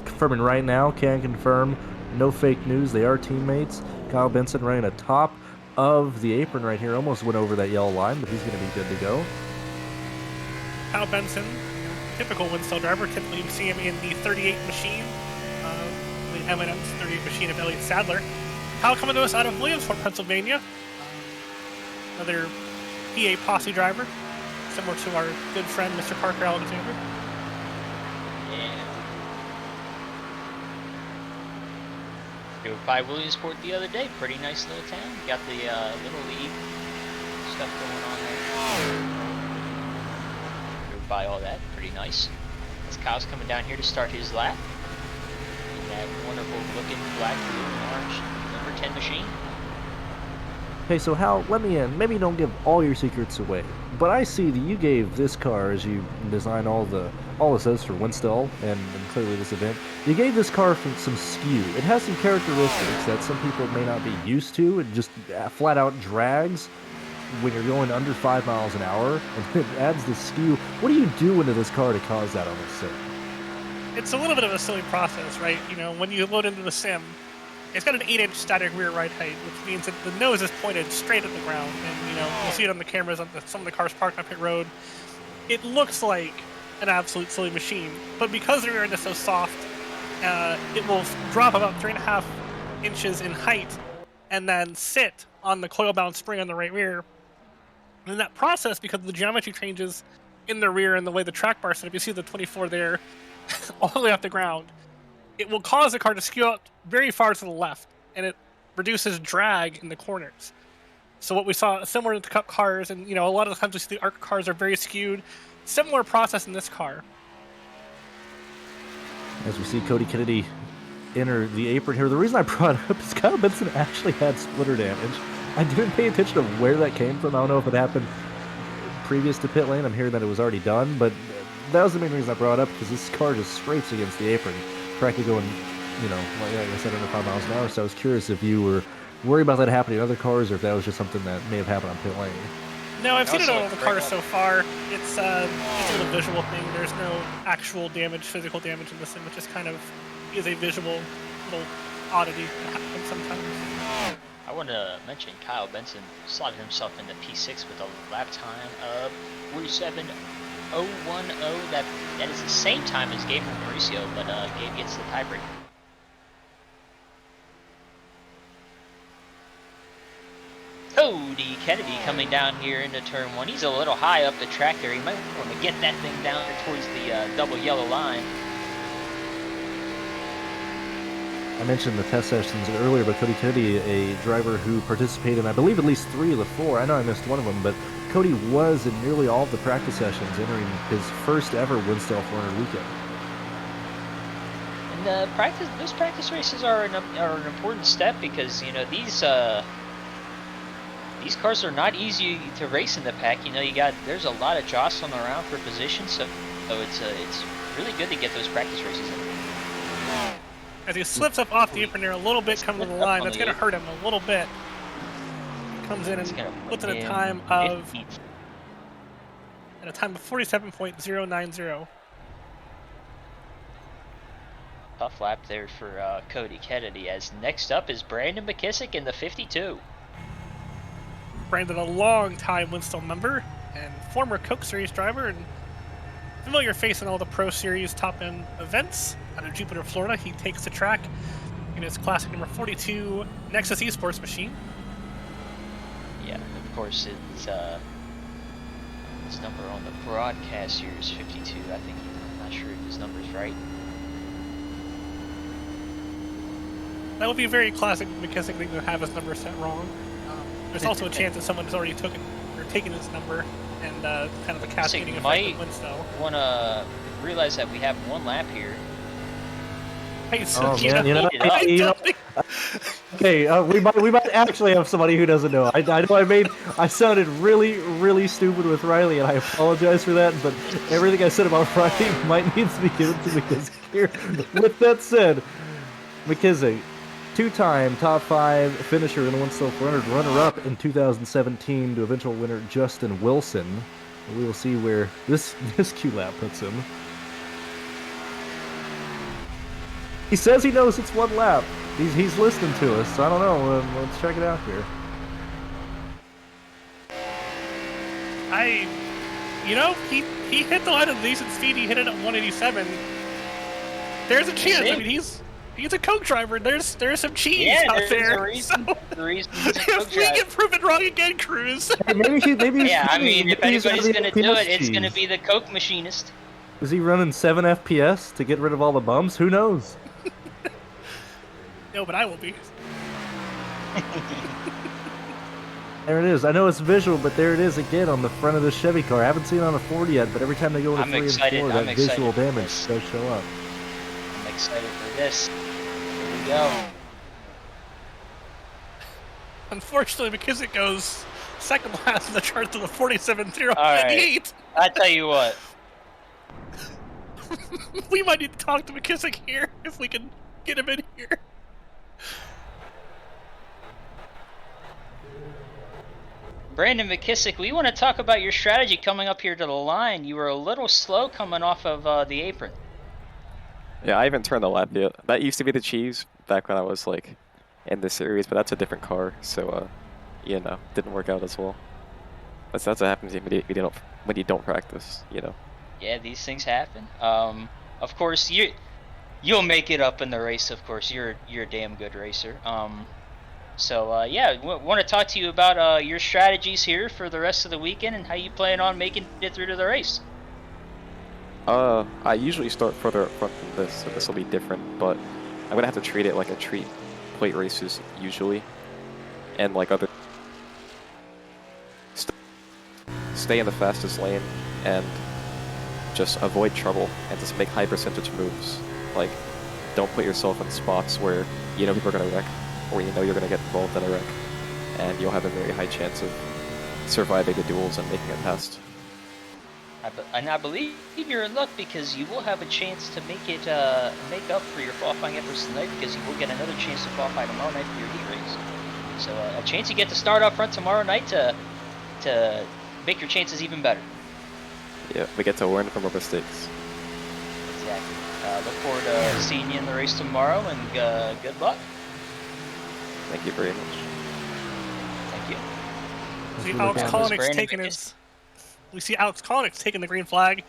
Confirming right now, can confirm, no fake news, they are teammates. Kyle Benson running atop of the apron right here, almost went over that yellow line, but he's going to be good to go. Kyle Benson, typical Winstel driver. Typically you see him in the 38 machine, the M&M's 38 machine of Elliott Sadler. Kyle coming to us out of Williamsport, Pennsylvania. Another PA posse driver, similar to our good friend Mr. Parker Alexander. Yeah. Drove by Williamsport the other day. Pretty nice little town. Got the Little League stuff going on there. Drove by all that. Pretty nice. As Kyle's coming down here to start his lap in that wonderful looking black, blue, and orange number 10 machine. Hey, so Hal, let me in. Maybe don't give all your secrets away, but I see that you gave this car, as you designed all this is for Winstel and clearly this event, you gave this car some skew. It has some characteristics that some people may not be used to. It just flat out drags when you're going under 5 miles an hour, and it adds the skew. What do you do into this car to cause that on the sim? It's a little bit of a silly process, right? You know, when you load into the sim, it's got an 8-inch static rear ride height, which means that the nose is pointed straight at the ground. And, you know, you'll see it on the cameras on some of the cars parked on pit road. It looks like an absolute silly machine. But because the rear end is so soft, it will drop about 3.5 inches in height and then sit on the coil-bound spring on the right rear. And in that process, because of the geometry changes in the rear and the way the track bar set up, you see the 24 there all the way off the ground, it will cause the car to skew out very far to the left, and it reduces drag in the corners. So what we saw, similar to Cup cars, and you know, a lot of the times we see the ARC cars are very skewed. Similar process in this car. As we see Cody Kennedy enter the apron here, the reason I brought it up is Kyle Benson actually had splitter damage. I didn't pay attention to where that came from. I don't know if it happened previous to pit lane. I'm hearing that it was already done, but that was the main reason I brought it up, because this car just scrapes against the apron, practically going, you know, like I said, under 5 miles an hour. So I was curious if you were worried about that happening in other cars, or if that was just something that may have happened on pit lane. No, I've seen it on all the cars so far. It's a little visual thing. There's no actual damage, physical damage in the sim. It just kind of is a visual little oddity that happens sometimes. I want to mention Kyle Benson slotted himself into P6 with a lap time of 47.010. That is the same time as Gabriel Mauricio, but Gabe gets the tiebreaker. Cody Kennedy coming down here into turn 1. He's a little high up the track there. He might want to get that thing down there towards the double yellow line. I mentioned the test sessions earlier, but Cody Kennedy, a driver who participated in, I believe, at least 3 of the 4. I know I missed one of them, but Cody was in nearly all of the practice sessions, entering his first ever Winstel 400 weekend. And those practice races are an important step, because you know these cars are not easy to race in the pack. You know, there's a lot of jostling around for position, so it's really good to get those practice races in. As he slips up off the apron there a little bit, coming to the line, that's going to hurt him a little bit. He comes in and puts in a time of 47.090. Tough lap there for Cody Kennedy. As next up is Brandon McKissick in the 52. Brandon, a long-time Winstel member and former Coke Series driver, and familiar face in all the Pro Series top-end events out of Jupiter, Florida. He takes the track in his classic number 42 Nexus Esports machine. Yeah, of course, his number on the broadcast here is 52. I think, I'm not sure if his number's right. That would be a very classic McKissick thing to have his number set wrong. There's also a chance that someone has already taken his number, and kind of a cascading effect of Winstel. Want to realize that we have one lap here. Okay, we might actually have somebody who doesn't know. I know I sounded really stupid with Riley, and I apologize for that. But everything I said about Riley might need to be given to McKissick here. With that said, McKissick, 2-time top 5 finisher in the Winstel 400, runner-up in 2017 to eventual winner Justin Wilson. We will see where this Q lap puts him. He says he knows it's 1 lap. He's listening to us. I don't know. Let's check it out here. He hit the line of decent speed. He hit it at 187. There's a chance. I mean, he's a Coke driver. There's some cheese out there. A reason. So, the reason he's a Coke if we get proven wrong again, Cruz. Maybe. Yeah, I mean, if anybody's gonna do it, it's cheese. gonna be the Coke machinist. Is he running 7 FPS to get rid of all the bumps? Who knows? No, but I will be. There it is. I know it's visual, but there it is again on the front of the Chevy car. I haven't seen it on a Ford yet, but every time they go into 3 and 4, that visual damage does show up. I'm excited for this. Here we go. Unfortunately, McKissick goes second last in the chart to the 47.098. All right. I tell you what. We might need to talk to McKissick here if we can get him in here. Brandon McKissick, we want to talk about your strategy coming up here to the line. You were a little slow coming off of the apron. Yeah, I haven't turned the lap yet. That used to be the cheese back when I was like in the series, but that's a different car, so you know, didn't work out as well. That's what happens when you don't practice, you know. Yeah, these things happen. Of course, you'll make it up in the race. Of course, you're a damn good racer. So yeah, want to talk to you about your strategies here for the rest of the weekend and how you plan on making it through to the race. I usually start further up front than this, so this will be different, but I'm gonna have to treat it like I treat plate races usually, and like other. Stay in the fastest lane and just avoid trouble and just make high percentage moves. Like, don't put yourself in spots where you know people are gonna wreck, or you know you're gonna get involved in a wreck, and you'll have a very high chance of surviving the duels and making it past. And I believe you're in luck because you will have a chance to make up for your qualifying efforts tonight, because you will get another chance to qualify tomorrow night for your heat race. So a chance you get to start up front tomorrow night to make your chances even better. Yeah, we get to learn from our mistakes. Exactly. Look forward to seeing you in the race tomorrow, and good luck. Thank you very much. Thank you. See Alex Kolnick's taking the green flag.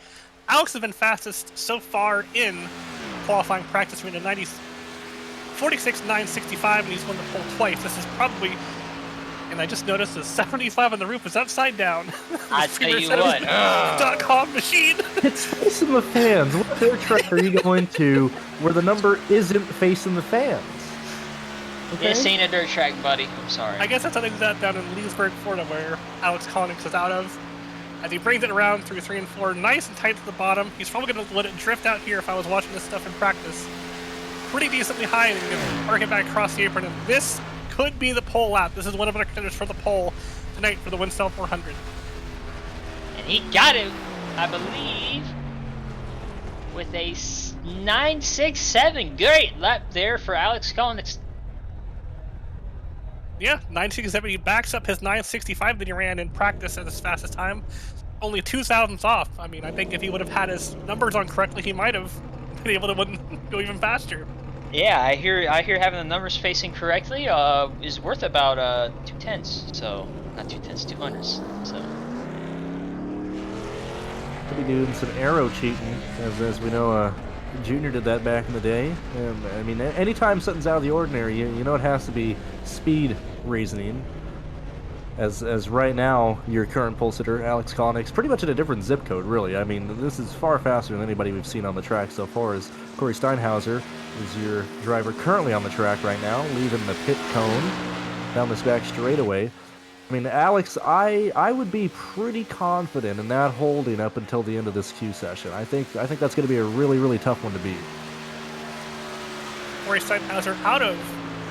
Alex has been fastest so far in qualifying practice. We're in the 46.965, and he's won the pole twice. This is probably, and I just noticed the 75 on the roof is upside down. I tell you what. .com machine. It's facing the fans. What air track are you going to where the number isn't facing the fans? Okay. This ain't a dirt track, buddy. I'm sorry. I guess that's something that down in Leesburg, Florida, where Alex Kolnick is out of. As he brings it around through 3 and 4, nice and tight to the bottom. He's probably going to let it drift out here if I was watching this stuff in practice. Pretty decently high, and he's going to park it back across the apron. And this could be the pole lap. This is one of our contenders for the pole tonight for the Winstel 400. And he got it, I believe, with a 9.67. Great lap there for Alex Kolnick. Yeah, 9.67. He backs up his 9.65 that he ran in practice at his fastest time. Only 2 thousandths off. I mean, I think if he would have had his numbers on correctly, he might have been able to go even faster. Yeah, I hear having the numbers facing correctly is worth about 2 tenths. So not 2 tenths, 200s. So Could be doing some arrow cheating, as we know. Junior did that back in the day. I mean, anytime something's out of the ordinary, you know it has to be speed reasoning. As right now, your current pole sitter, Alex Kolnick's pretty much in a different zip code, really. I mean, this is far faster than anybody we've seen on the track so far. As Corey Steinhauser is your driver currently on the track right now, leaving the pit cone down this back straightaway. I mean, Alex, I would be pretty confident in that holding up until the end of this Q session. I think that's going to be a really, really tough one to beat. Corey Steinhauser out of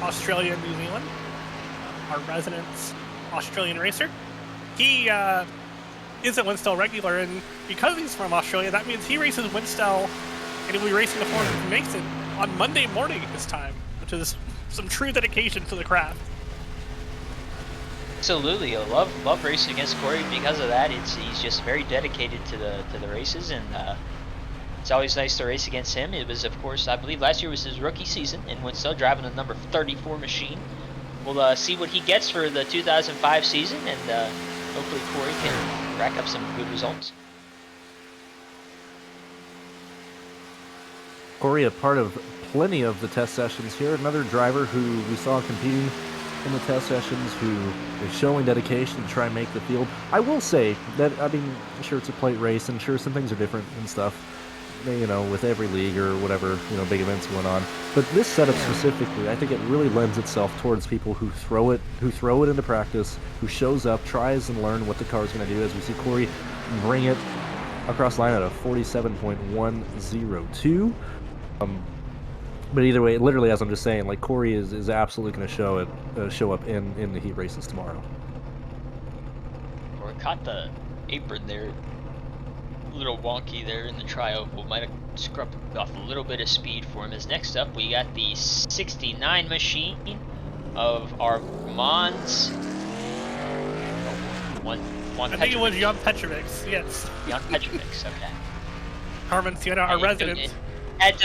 Australia and New Zealand, our resident Australian racer. He is a Winstel regular, and because he's from Australia, that means he races Winstel, and he'll be racing the 400 Mason on Monday morning this time, which is some true dedication to the craft. Absolutely, I love racing against Corey because of that. He's just very dedicated to the races, and it's always nice to race against him. It was, of course, I believe last year was his rookie season in Winstel, driving the number 34 machine. We'll see what he gets for the 2005 season, and hopefully Corey can rack up some good results. Corey, a part of plenty of the test sessions here. Another driver who we saw competing in the test sessions who is showing dedication to try and make the field. I will say that, I mean, sure, it's a plate race, and sure, some things are different and stuff, you know, with every league or whatever, you know, big events going on. But this setup specifically, I think it really lends itself towards people who throw it into practice, who shows up, tries and learn what the car is going to do, as we see Corey bring it across the line at a 47.102. But either way, literally, as I'm just saying, like, Corey is absolutely going to show up in the heat races tomorrow. Or caught the apron there, a little wonky there in the tri-oval. Might have scrubbed off a little bit of speed for him. As next up, we got the 69 machine of Armand's. I think it was Jan Petrovic. Yes. Jan Petrovic. Okay. Carmen, Sienna, our residents. Had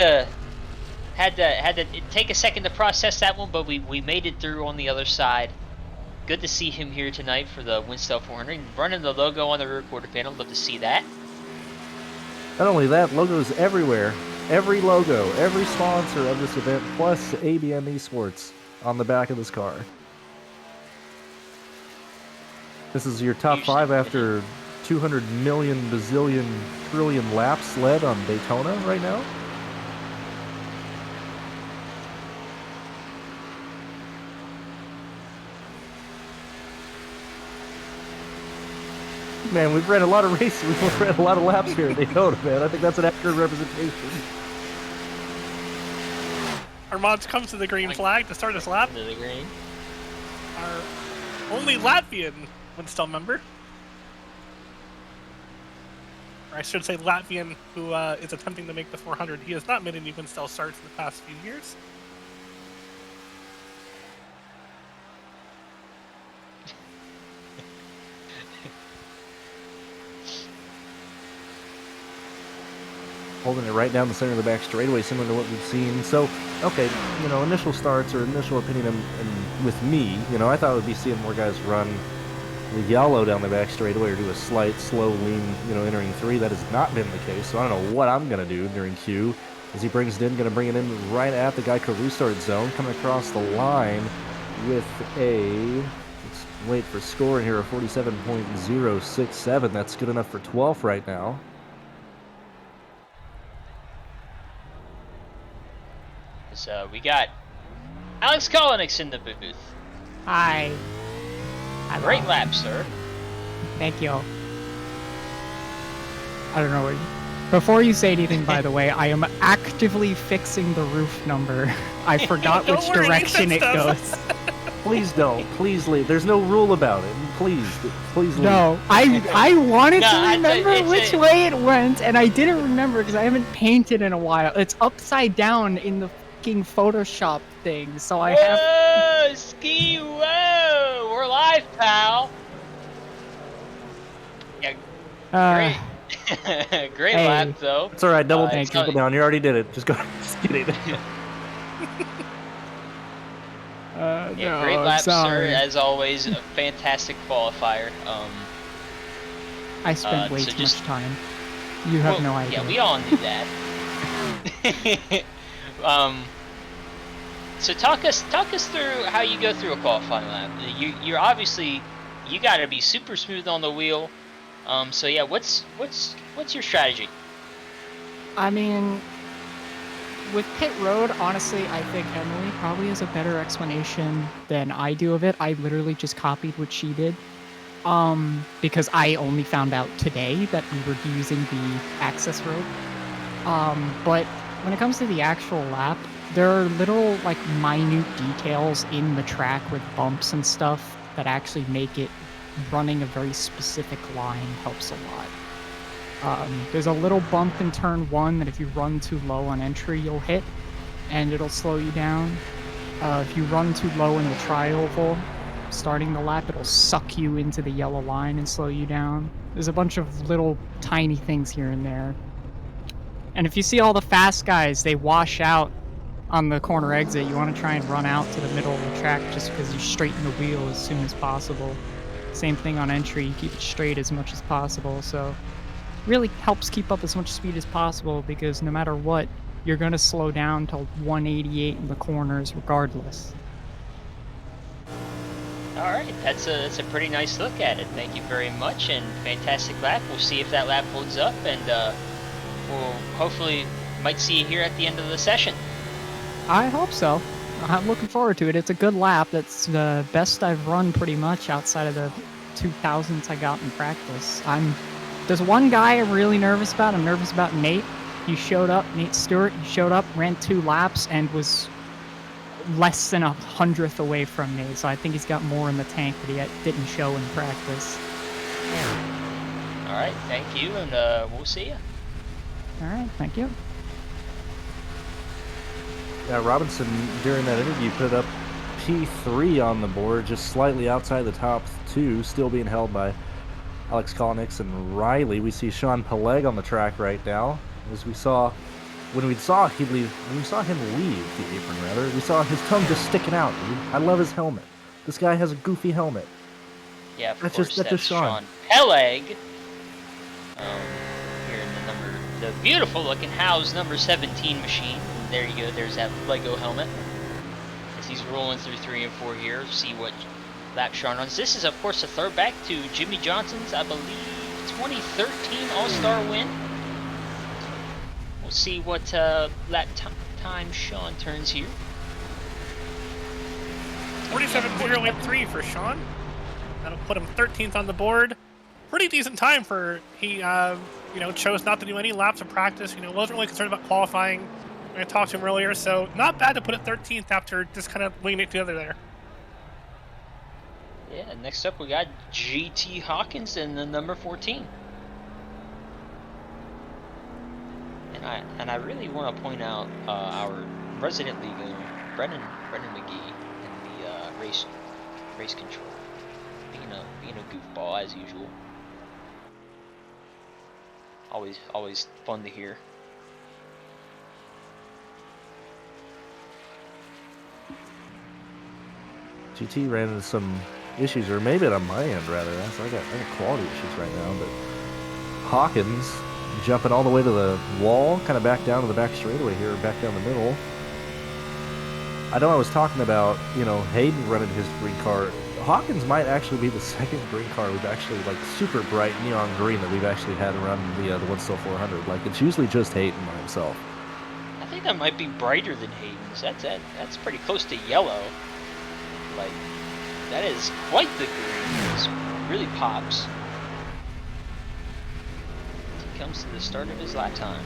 to take a second to process that one, but we made it through on the other side. Good to see him here tonight for the Winstel 400. Running the logo on the rear quarter panel, love to see that. Not only that, logos everywhere. Every logo, every sponsor of this event, plus ABM Esports on the back of this car. This is your top 5 after 200 million bazillion trillion laps led on Daytona right now. Man, we've ran a lot of races. We've ran a lot of laps here at Daytona, man. I think that's an accurate representation. Armand comes to the green flag to start his lap. To the green. Our only Latvian Winstel member. Or I should say Latvian who is attempting to make the 400. He has not made any Winstel starts in the past few years. Holding it right down the center of the back straightaway, similar to what we've seen. So, okay, you know, initial starts or initial opinion and with me, you know, I thought we'd be seeing more guys run the yellow down the back straightaway or do a slight, slow lean, you know, entering 3. That has not been the case, so I don't know what I'm going to do during Q. As he brings it in, going to bring it in right at the Geico restart zone, coming across the line with a, let's wait for scoring here, a 47.067. That's good enough for 12th right now. So we got Alex Kolinix in the booth. Hi. Great lap, sir. Thank you. I don't know what. Before you say anything, by the way, I am actively fixing the roof number. I forgot which direction it goes. Please don't. Please leave. There's no rule about it. Please leave. No, I wanted to remember which way it went, and I didn't remember because I haven't painted in a while. It's upside down in the fucking Photoshop thing, so I have. Whoa, ski! Whoa, we're live, pal. Yeah, great. Great hey. lap, though. It's all right. Double triple down. You already did it. Just go. Just kidding. Yeah, no, great lap, sorry. sir. As always, a fantastic qualifier. I spent way too much time. You have no idea. Yeah, we all knew that. So talk us through how you go through a qualifying lap. You're obviously you got to be super smooth on the wheel. So yeah, what's your strategy? I mean, with pit road, honestly, I think Emily probably has a better explanation than I do of it. I literally just copied what she did. Because I only found out today that we were using the access road. But when it comes to the actual lap, there are little, like, minute details in the track with bumps and stuff that actually make it running a very specific line helps a lot. There's a little bump in turn 1 that if you run too low on entry, you'll hit, and it'll slow you down. If you run too low in the tri-oval, starting the lap, it'll suck you into the yellow line and slow you down. There's a bunch of little tiny things here and there. And if you see all the fast guys, they wash out on the corner exit. You want to try and run out to the middle of the track just because you straighten the wheel as soon as possible. Same thing on entry, you keep it straight as much as possible. So really helps keep up as much speed as possible, because no matter what, you're going to slow down to 188 in the corners regardless. All right, that's a pretty nice look at it. Thank you very much, and fantastic lap. We'll see if that lap holds up, and we'll hopefully might see you here at the end of the session. I hope so. I'm looking forward to it. It's a good lap. That's the best I've run pretty much outside of the 2000s I got in practice. There's one guy I'm really nervous about. I'm nervous about Nate. He showed up, Nate Stewart. He showed up, ran 2 laps, and was less than 100th away from me. So I think he's got more in the tank that he didn't show in practice. All right, thank you, and we'll see you. All right, thank you. Yeah, Robinson, during that interview, put up P3 on the board, just slightly outside the top 2, still being held by Alex Kolnick and Riley. We see Sean Peleg on the track right now. As we saw, when we saw him leave the apron, rather, we saw his tongue just sticking out. Dude. I love his helmet. This guy has a goofy helmet. Yeah, of That's course, just that's Sean. Peleg. Here in the beautiful looking Howe's number 17 machine. There you go, there's that Lego helmet. As he's rolling through 3 and 4 here, see what lap Sean runs. This is, of course, a throwback to Jimmy Johnson's, I believe, 2013 All-Star win. We'll see what lap time Sean turns here. 47.083 for Sean. That'll put him 13th on the board. Pretty decent time for he, chose not to do any laps of practice. Wasn't really concerned about qualifying. I talked to him earlier, so not bad to put it 13th after just kind of winging it together there. Yeah, next up we got GT Hawkins in the number 14. And I really want to point out our resident legal, Brendan McGee, in the race control, being a goofball as usual. Always fun to hear. GT ran into some issues, or maybe on my end, rather. I got quality issues right now, but Hawkins jumping all the way to the wall, kind of back down to the back straightaway here, back down the middle. I know I was talking about, Hayden running his green car. Hawkins might actually be the second green car we've actually, super bright neon green that we've actually had run the Winstel 400. It's usually just Hayden by himself. I think that might be brighter than Hayden's. That's pretty close to yellow. That is quite the green. It really pops. As he comes to the start of his lap time.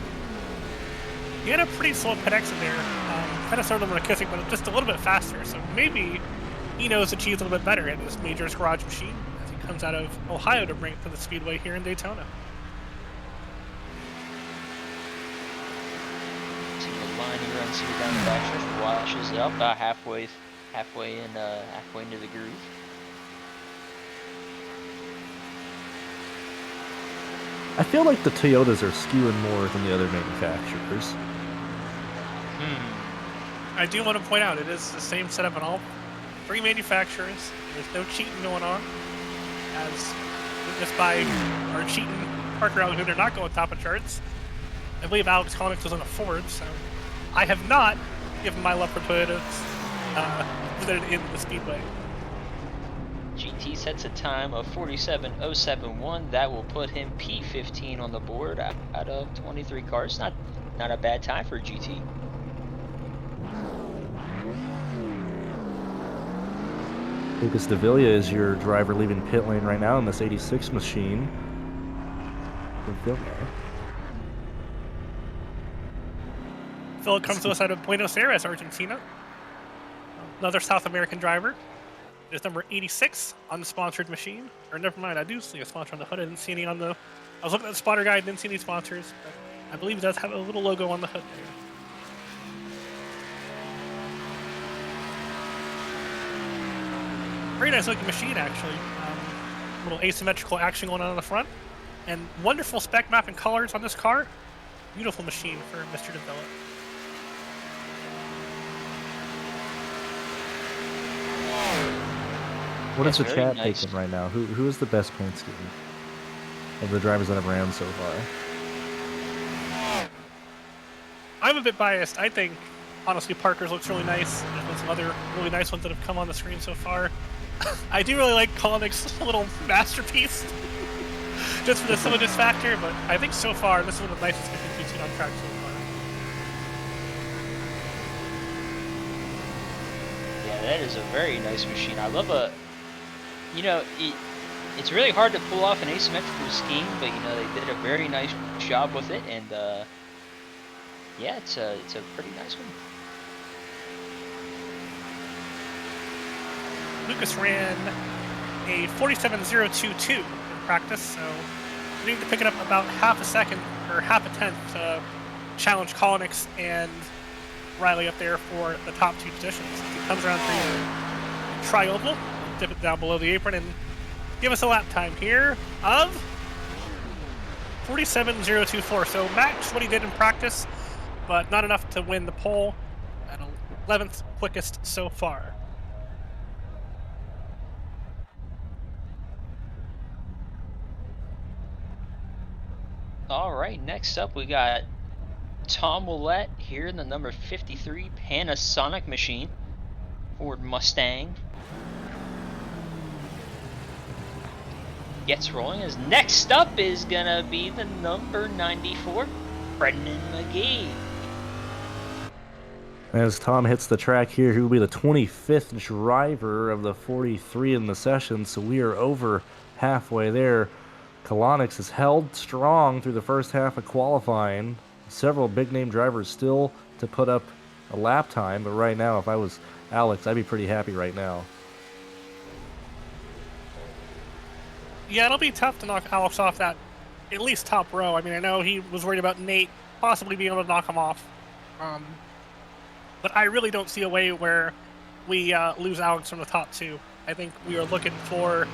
He had a pretty slow pit exit there. Kind of started on McKissick, but just a little bit faster. So maybe he knows the cheese a little bit better in this Major's Garage machine as he comes out of Ohio to bring it to the Speedway here in Daytona. See the line he runs here down the backstretch, washes up about halfway into the groove. I feel like the Toyotas are skewing more than the other manufacturers. I do want to point out, it is the same setup on all 3 manufacturers. There's no cheating going on. As witnessed by our cheating Parker out, who they're not going top of charts. I believe Alex Kolnick was on a Ford, so I have not given my love for Toyotas visited in the Speedway. GT sets a time of 47.071. That will put him P15 on the board out of 23 cars. Not a bad time for GT. Lucas Davila is your driver leaving pit lane right now in this 86 machine. Phil comes to us out of Buenos Aires, Argentina. Another South American driver. It is number 86 on the sponsored machine. Or never mind, I do see a sponsor on the hood. I didn't see any on the... I was looking at the spotter guide, didn't see any sponsors. But I believe it does have a little logo on the hood there. Very nice looking machine, actually. Little asymmetrical action going on the front. And wonderful spec map and colors on this car. Beautiful machine for Mr. DeVilla. What is the That's chat very nice. taking right now? Who is the best paint scheme of the drivers that have ran so far? I'm a bit biased. I think, honestly, Parker's looks really nice. There's been some other really nice ones that have come on the screen so far. I do really like Kalanick's little masterpiece, just for the silliness factor, but I think so far, this is one of the nicest things we've seen on track so far. Yeah, that is a very nice machine. I love it's really hard to pull off an asymmetrical scheme, but they did a very nice job with it, and yeah, it's a pretty nice one. Lucas ran a 47.022 in practice, so we need to pick it up about half a second or half a tenth to challenge Kalanick's and Riley up there for the top 2 positions. If he comes around for your tri-oval, dip it down below the apron and give us a lap time here of 47.024. So match what he did in practice, but not enough to win the pole at 11th quickest so far. All right, next up we got Tom Willett here in the number 53 Panasonic machine, Ford Mustang. Gets rolling. As next up is gonna be the number 94 Brendan McGee. As Tom hits the track here, he will be the 25th driver of the 43 in the session, so we are over halfway there. Kalanick's has held strong through the first half of qualifying. Several big-name drivers still to put up a lap time, but right now, if I was Alex, I'd be pretty happy right now. Yeah, it'll be tough to knock Alex off that at least top row. I mean, I know he was worried about Nate possibly being able to knock him off. But I really don't see a way where we lose Alex from the top 2. I think we are looking for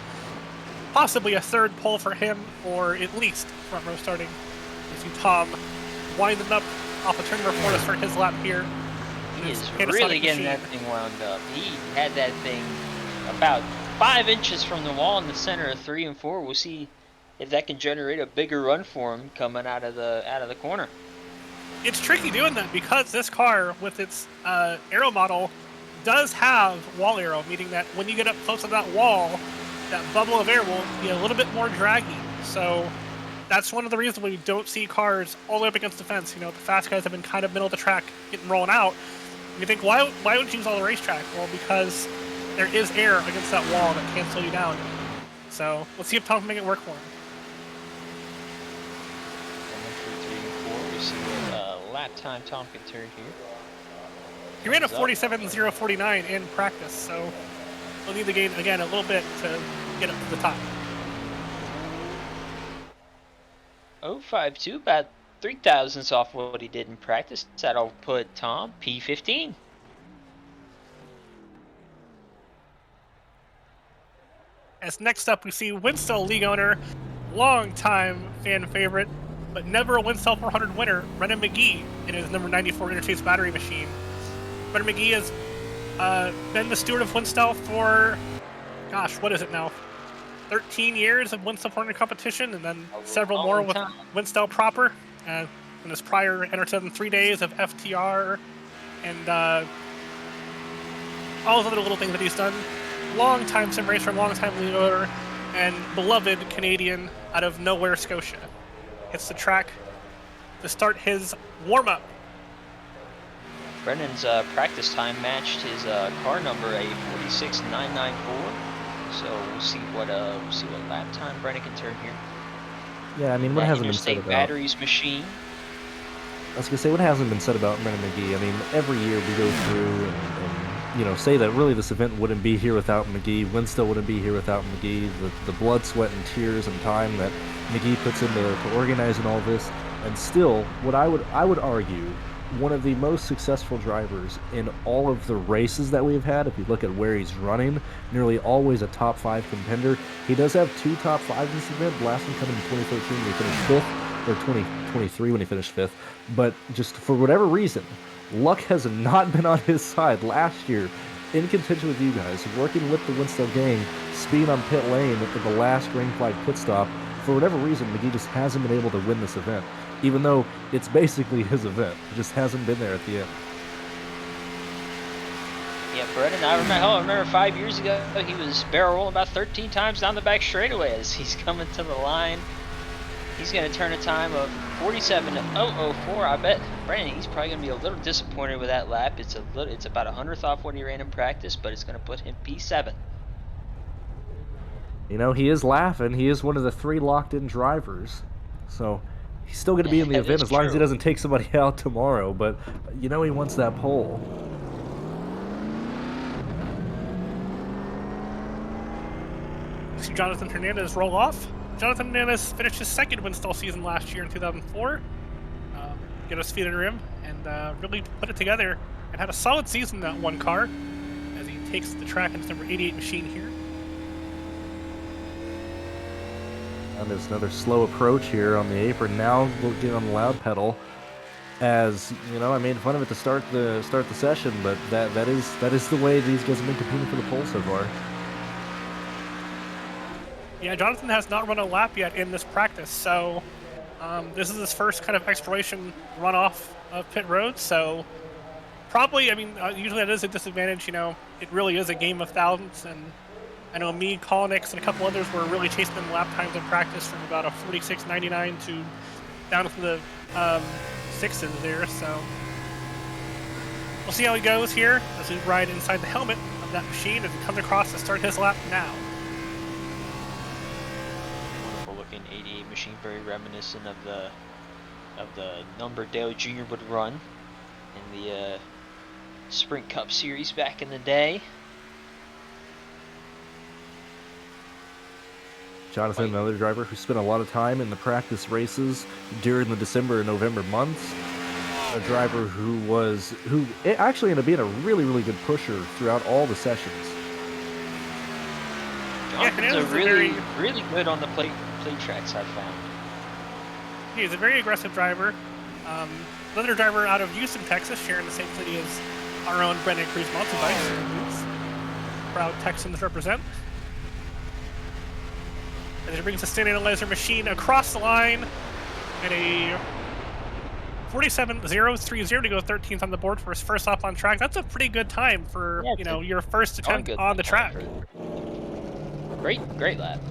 possibly a third pole for him, or at least front row starting. You see Tom winding up off a turn number 4 to start his lap here. He is Panasonic really getting machine. that thing wound up. He had that thing about 5 inches from the wall in the center of 3 and 4. We'll see if that can generate a bigger run for him coming out of the corner. It's tricky doing that because this car, with its aero model, does have wall aero, meaning that when you get up close to that wall, that bubble of air will be a little bit more draggy. So that's one of the reasons we don't see cars all the way up against the fence. The fast guys have been kind of middle of the track, getting rolling out. And you think, why would you use all the racetrack? Well, because there is air against that wall that can't slow you down. So let's see if Tom can make it work for him. We see what lap time Tom can turn here. He ran a 47.049 in practice, so we'll need to gain, again, a little bit to get up to the top. 0.52, about 3 thousandths off what he did in practice. That'll put Tom P15. As next up, we see Winstel league owner, longtime fan favorite, but never a Winstel 400 winner, Brendan McGee in his number 94 Interchase battery machine. Brendan McGee has been the steward of Winstel for, gosh, what is it now? 13 years of Winstel 400 competition, and then several more with Winstel proper. In his prior entered 3 days of FTR, and all those other little things that he's done. Long-time sim racer, long-time league owner, and beloved Canadian out of nowhere, Scotia. Hits the track to start his warm-up. Brendan's practice time matched his car number, a 46.994. So we'll see what lap time Brendan can turn here. Yeah, I mean, what hasn't been said Interstate about batteries machine. I was gonna say, what hasn't been said about Brendan McGee? I mean, every year we go through and say that really this event wouldn't be here without McGee. Winstel wouldn't be here without McGee. The blood, sweat, and tears and time that McGee puts into organizing all this, and still, what I would argue one of the most successful drivers in all of the races that we've had. If you look at where he's running, nearly always a top 5 contender. He does have 2 top 5s in this event. The last one coming in 2013 when he finished 5th, or 2023 when he finished 5th. But just for whatever reason, luck has not been on his side. Last year, in contention with you guys, working with the Winstel gang, speed on pit lane at the last green flag pit stop. For whatever reason, McGee just hasn't been able to win this event, even though it's basically his event. He just hasn't been there at the end. Yeah, Brennan, I remember 5 years ago, he was barrel rolling about 13 times down the back straightaway as he's coming to the line. He's going to turn a time of 47.004. I bet Brennan, he's probably going to be a little disappointed with that lap. It's about 100th off what he ran in practice, but it's going to put him P7. You know, he is laughing. He is one of the 3 locked-in drivers. So he's still going to be in the event as long as he doesn't take somebody out tomorrow. But, you know, he wants that pole. See Jonathan Hernandez roll off. Jonathan Hernandez finished his 2nd Winstel season last year in 2004. Get his feet in the rim and really put it together and had a solid season in that one car as he takes the track in his number 88 machine here. And there's another slow approach here on the apron. Now we'll get on the loud pedal. As you know, I made fun of it to start the session, but that is the way these guys have been competing for the pole so far. Yeah, Jonathan has not run a lap yet in this practice, so this is his first kind of exploration runoff of pit road. So probably, I mean, usually that is a disadvantage. You know, it really is a game of thousands, and I know me, Kolnix, and a couple others were really chasing them lap times in practice from about a 46.99 to down to the 6s there. So we'll see how he goes here as we ride inside the helmet of that machine as he comes across to start his lap now. Wonderful looking 88 machine, very reminiscent of the number Dale Jr. would run in the Sprint Cup Series back in the day. Jonathan, another driver who spent a lot of time in the practice races during the December and November months. A driver who actually ended up being a really, really good pusher throughout all the sessions. Jonathan's a really good on the plate tracks, I've found. He's a very aggressive driver. Another driver out of Houston, Texas, sharing the same city as our own Brendan Cruz mountain bikes. Proud Texans represent. And he brings the stand analyzer machine across the line and a 47.030 to go 13th on the board for his first lap on track. That's a pretty good time for your first attempt on the track. Great lap.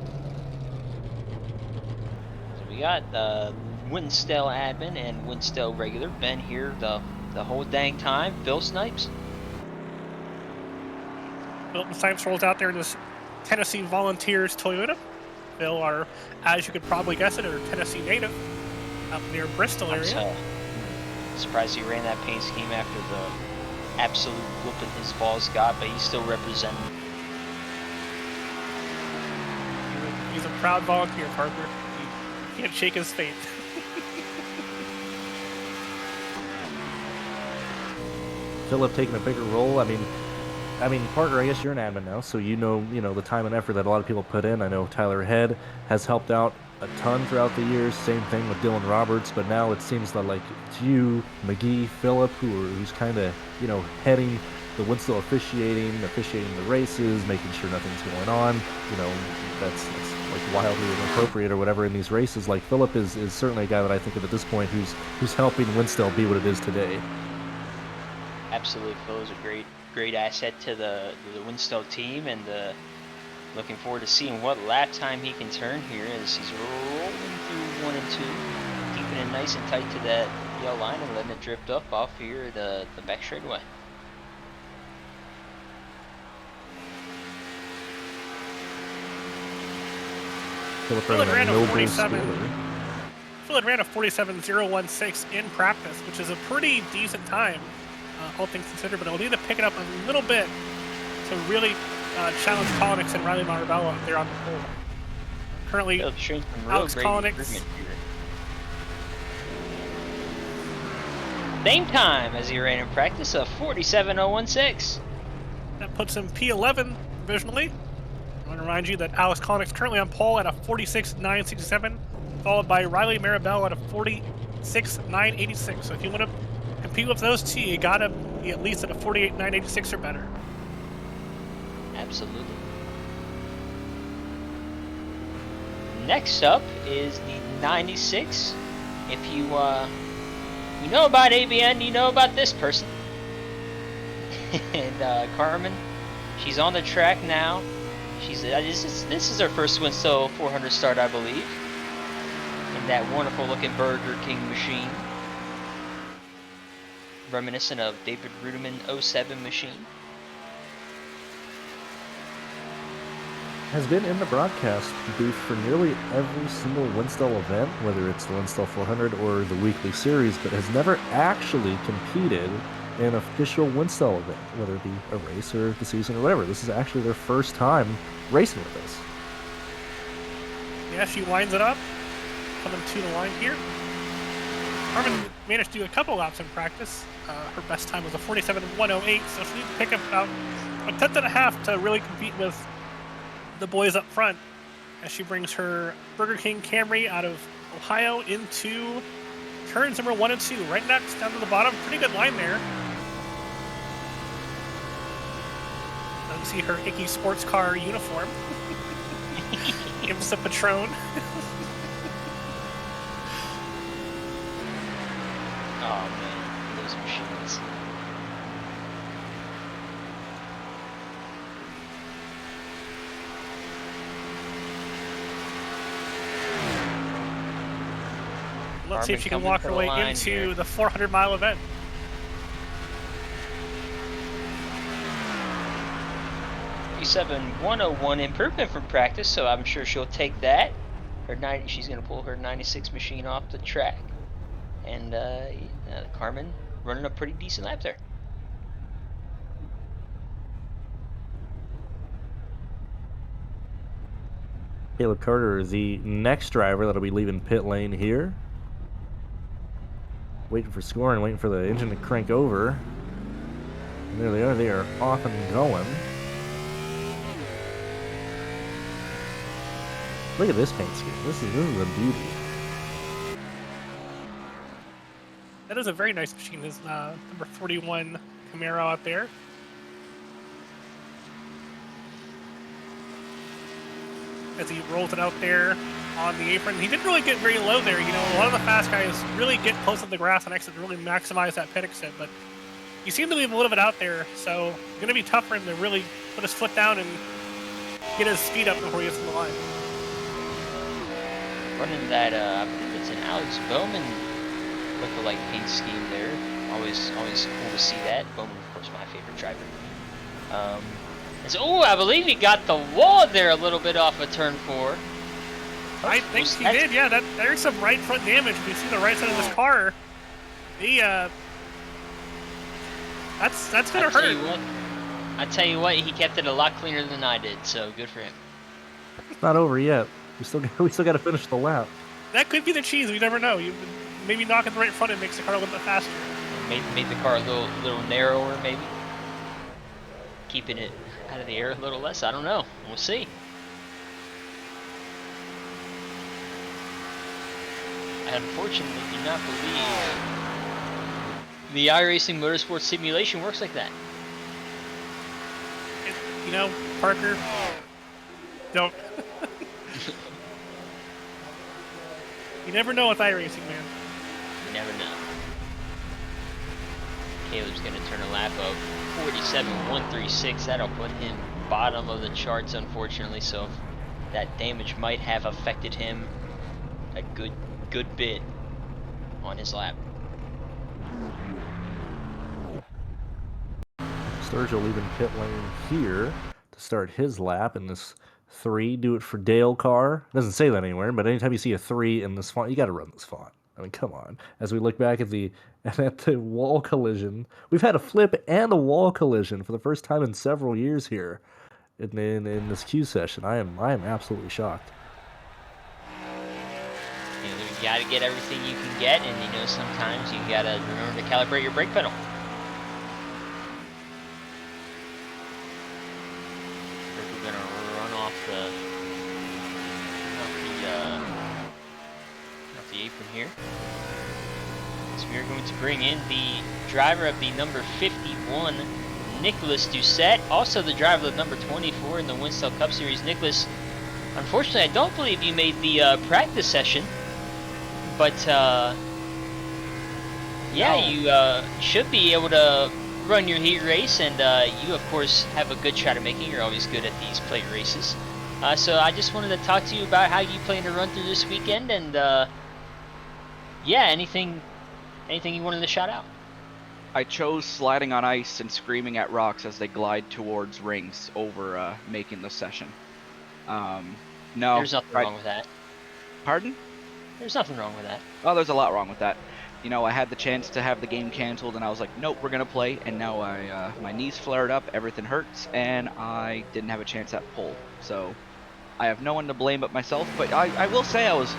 So we got Winstel admin and Winstel regular been here the whole dang time. Phil Snipes. Phil Snipes rolls out there in this Tennessee Volunteers Toyota. Phil are, as you could probably guess it, a Tennessee native up near Bristol area. I'm surprised he ran that paint scheme after the absolute whooping his balls got, but he's still representing. He's a proud volunteer, Parker. He can't shake his faith. Philip taking a bigger role. I mean, Parker, I guess you're an admin now, so you know the time and effort that a lot of people put in. I know Tyler Head has helped out a ton throughout the years. Same thing with Dylan Roberts, but now it seems like it's you, McGee, Philip, who's kind of heading the Winstel officiating the races, making sure nothing's going on. That's like wildly inappropriate or whatever in these races. Like Philip is certainly a guy that I think of at this point who's helping Winstel be what it is today. Absolutely, Phil is a great asset to the Winstel team, and looking forward to seeing what lap time he can turn here as he's rolling through 1 and 2, keeping it nice and tight to that yellow line and letting it drift up off here the back straightaway. Phil ran a 47.016 in practice, which is a pretty decent time, all things considered, but he'll need to pick it up a little bit to really challenge Kolnix and Riley Marabella up there on the pole. Currently, Alex Kolnix same time as he ran in practice of 47.016. That puts him P11 provisionally. I want to remind you that Alex Connick's currently on pole at a 46.967, followed by Riley Maribel at a 46.986. So if you want to compete with those two, you got to be at least at a 48.986 or better. Absolutely. Next up is the 96. If you know about ABN, you know about this person. And Carmen, she's on the track now. She's this is her first Winstel 400 start, I believe. In that wonderful looking Burger King machine, reminiscent of David Ruderman 07 machine. Has been in the broadcast booth for nearly every single Winstel event, whether it's the Winstel 400 or the weekly series, but has never actually competed in an official Winstel event, whether it be a race or the season or whatever. This is actually their first time racing with us. Yeah, she winds it up, coming to the line here. Carmen managed to do a couple laps in practice. Her best time was a 47.108, so she needs to pick up about a tenth and a half to really compete with the boys up front as she brings her Burger King Camry out of Ohio into turns number 1 and 2. Right next, down to the bottom. Pretty good line there. You see her icky sports car uniform. Gives the Patron. Oh man, those machines. Let's see if she can Carmen walk her way coming into for the line here. the 400-mile event. .101 improvement from practice, so I'm sure she'll take that. She's going to pull her 96 machine off the track. And Carmen running a pretty decent lap there. Caleb Carter, the next driver that'll be leaving pit lane here. Waiting for scoring, waiting for the engine to crank over. And there they are. They are off and going. Look at this paint scheme. This is a beauty. That is a very nice machine. There's number 41 Camaro out there. As he rolls it out there on the apron. He didn't really get very low there. You know, a lot of the fast guys really get close to the grass and exit to really maximize that pit exit, but he seemed to leave a little bit out there, so it's going to be tough for him to really put his foot down and get his speed up before he gets to the line. Running that, I believe it's an Alex Bowman look-alike paint scheme there. Always cool to see that. Bowman, of course, my favorite driver. Oh, I believe he got the wall there a little bit off of turn 4. I think he did, yeah. There's some right front damage. If you see the right side of this car, that's gonna hurt. I tell you what, he kept it a lot cleaner than I did, so good for him. It's not over yet. We still got to finish the lap. That could be the cheese. We never know. You maybe knocking the right front end makes the car a little bit faster. Made the car a little narrower, maybe. Keeping it out of the air a little less. I don't know. We'll see. I unfortunately do not believe the iRacing Motorsport simulation works like that. You know, Parker, don't. You never know with iRacing, man. You never know. Caleb's going to turn a lap of 47.136. That'll put him bottom of the charts, unfortunately, so that damage might have affected him a good bit on his lap. Sturgill leaving pit lane here to start his lap in this 3. Do it for Dale car. Doesn't say that anywhere, but anytime you see a 3 in this font, you got to run this font. I mean, come on. As we look back at the wall collision, we've had a flip and a wall collision for the first time in several years here in this Q session. I am absolutely shocked. you got to get everything you can get, and sometimes you got to remember to calibrate your brake pedal. We're gonna run off the apron here. So we are going to bring in the driver of the number 51, Nicholas Doucette, also the driver of number 24 in the Winstel Cup Series. Nicholas, unfortunately, I don't believe you made the practice session, but yeah, you should be able to run your heat race, and you, of course, have a good shot at making. You're always good at these plate races. So I just wanted to talk to you about how you plan to run through this weekend, and yeah, anything you wanted to shout out? I chose sliding on ice and screaming at rocks as they glide towards rings over making the session. No. There's nothing wrong with that. Pardon? There's nothing wrong with that. Oh, there's a lot wrong with that. I had the chance to have the game canceled, and I was like, nope, we're going to play. And now my knees flared up, everything hurts, and I didn't have a chance at pole. So I have no one to blame but myself. But I will say I was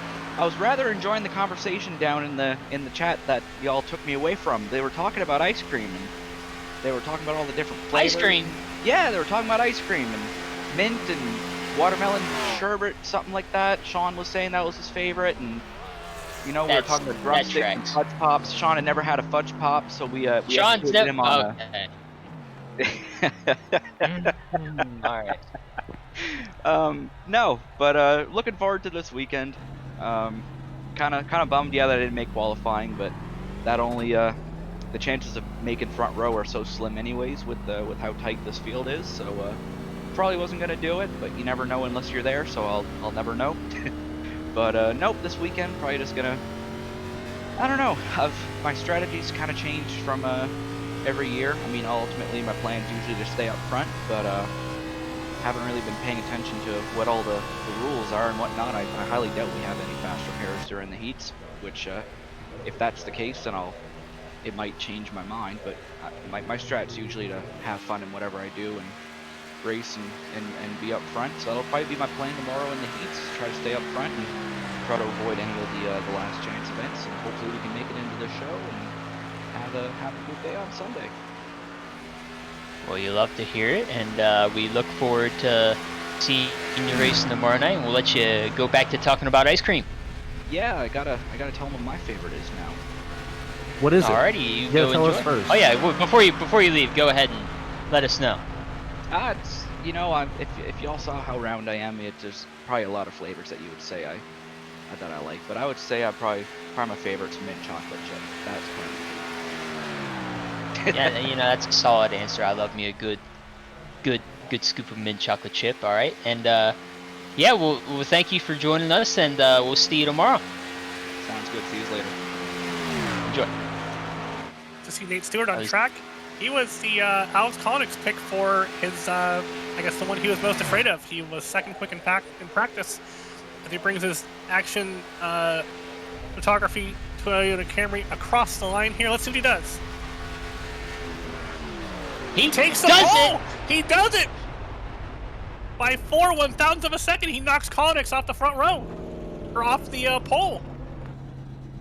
rather enjoying the conversation down in the chat that y'all took me away from. They were talking about ice cream, and they were talking about all the different flavors. Ice cream? Yeah, they were talking about ice cream and mint and watermelon sherbet, something like that. Sean was saying that was his favorite, and we were talking about drumsticks and fudge pops. Sean had never had a fudge pop, so we Sean's never. him on All right. No, but looking forward to this weekend. Kind of bummed, that I didn't make qualifying, but that only the chances of making front row are so slim anyways with how tight this field is. So probably wasn't gonna do it, but you never know unless you're there. So I'll never know. But nope, this weekend probably just gonna. I don't know. My strategies kind of changed from every year. I mean, ultimately my plan is usually to stay up front, but haven't really been paying attention to what all the rules are and whatnot. I highly doubt we have any fast repairs during the heats, which if that's the case, then it might change my mind. But my strat's usually to have fun in whatever I do and race and be up front. So that'll probably be my plan tomorrow in the heats, try to stay up front and try to avoid any of the last chance events, and hopefully we can make it into the show and have a good day on Sunday. Well, you love to hear it, and we look forward to seeing you racing tomorrow night, and we'll let you go back to talking about ice cream. Yeah, I gotta tell them what my favorite is now. What is it? Alrighty, you gotta go tell enjoy. us first. Oh yeah, well, before you leave, go ahead and let us know. It's if y'all saw how round I am, there's probably a lot of flavors that you would say that I like, but I would say probably my favorite's mint chocolate chip. That's probably. Yeah, that's a solid answer. I love me a good scoop of mint chocolate chip. All right, and yeah, we'll thank you for joining us, and we'll see you tomorrow. Sounds good. See you later. Enjoy. To see Nate Stewart on track, he was the Alex Koenig's pick for his, I guess the one he was most afraid of. He was second quick in practice, as he brings his action photography Toyota Camry across the line here. Let's see what he does. He takes the pole! He does it! By 4/1000 of a second, he knocks Koenig's off the front row. Or off the pole.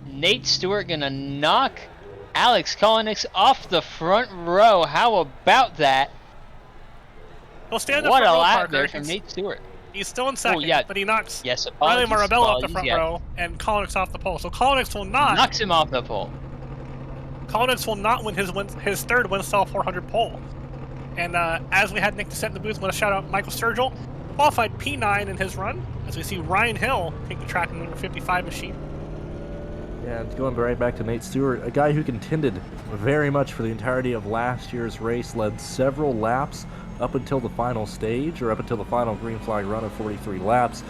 Nate Stewart gonna knock Alex Koenig's off the front row. How about that? He'll stand up what front a row, lap Parker. there from Nate Stewart. He's still in second, but he knocks Riley apologies, Marabella off the front row, and Koenig's off the pole. So Koenig's will not... Knocks him off the pole. Koenig's will not win his third Winstel 400 pole. And as we had Nick Doucette in the booth, I want to shout out Michael Sturgill, qualified P9 in his run, as we see Ryan Hill take the track in the number 55 machine. Yeah, and going right back to Nate Stewart, a guy who contended very much for the entirety of last year's race, led several laps up until the final stage, or up until the final green flag run of 43 laps.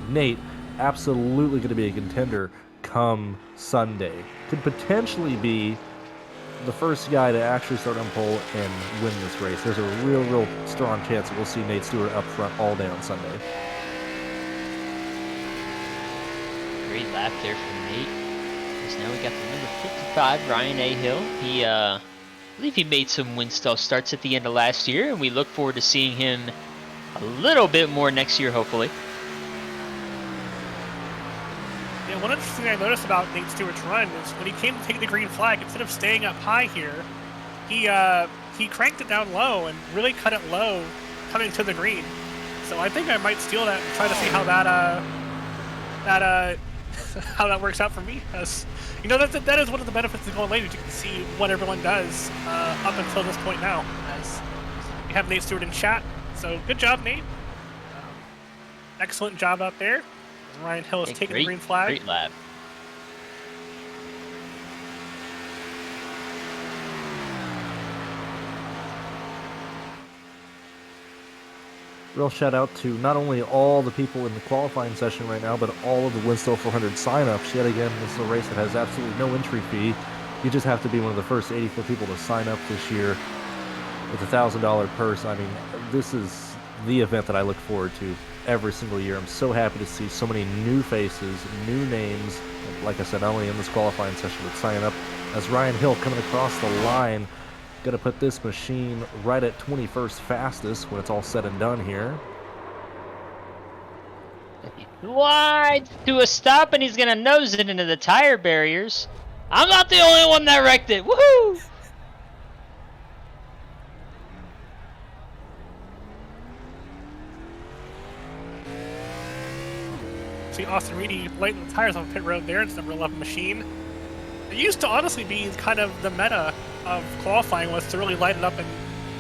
Nate, absolutely going to be a contender come Sunday. Could potentially be the first guy to actually start on pole and win this race. There's a real strong chance that we'll see Nate Stewart up front all day on Sunday. Great lap there from Nate. Because now we got the number 55, Ryan A. Hill. He, I believe he made some Winstel starts at the end of last year, and we look forward to seeing him a little bit more next year, hopefully. one interesting thing I noticed about Nate Stewart's run is when he came to take the green flag, instead of staying up high here, he cranked it down low and really cut it low coming to the green. So I think I might steal that and try to see how how that works out for me. As you know, that is one of the benefits of going late. You can see what everyone does up until this point now. As we have Nate Stewart in chat, so good job, Nate. Excellent job out there. Ryan Hill is taking the green flag. Great lap. Real shout out to not only all the people in the qualifying session right now, but all of the Winstel 400 signups. Yet again, this is a race that has absolutely no entry fee. You just have to be one of the first 84 people to sign up this year with a $1,000 purse. I mean, this is the event that I look forward to every single year. I'm so happy to see so many new faces, new names. Like I said, not only in this qualifying session, but signing up. As Ryan Hill coming across the line, gonna put this machine right at 21st fastest when it's all said and done here. Wide to a stop, and he's gonna nose it into the tire barriers. I'm not the only one that wrecked it. Woohoo! See Austin Reedy lighting the tires on pit road there. It's number 11 machine. It used to honestly be kind of the meta of qualifying was to really light it up and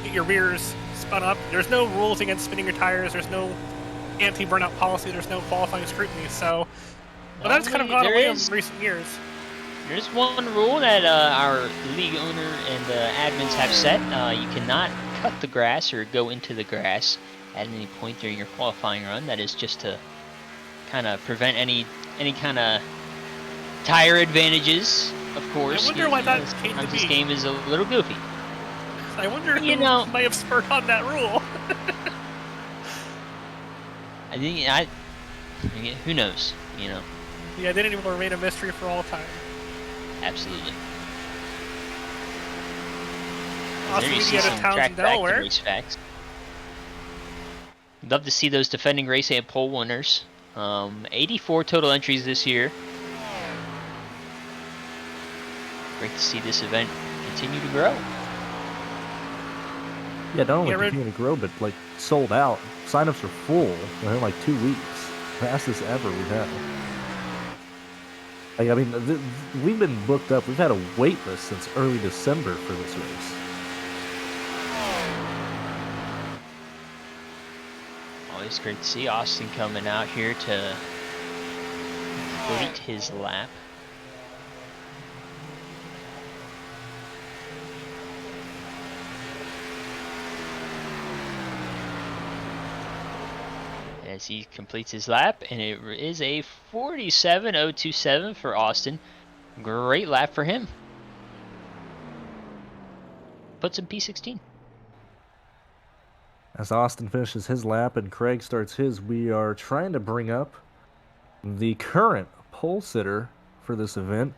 get your rears spun up. There's no rules against spinning your tires. There's no anti-burnout policy. There's no qualifying scrutiny. So, but that's kind of gone away in recent years. There's one rule that our league owner and admins have set. You cannot cut the grass or go into the grass at any point during your qualifying run. That is just to kind of prevent any kind of tire advantages. Of course, I wonder why that came to be. This game is a little goofy. I wonder who might have spurred on that rule. I think who knows, you know. The identity will remain a mystery for all time. Absolutely. Austin There you see Reedy out some of Townsend, track back to Delaware. race facts. Love to see those defending race and pole winners. 84 total entries this year. Great to see this event continue to grow. Yeah, not only continue to grow, but like sold out. Signups are full within like 2 weeks. Fastest ever we've had. Like, I mean, we've been booked up. We've had a wait list since early December for this race. Always great to see Austin coming out here to complete his lap. As he completes his lap, and it is a 47.027 for Austin. Great lap for him. Puts him P16. As Austin finishes his lap and Craig starts his, we are trying to bring up the current pole sitter for this event,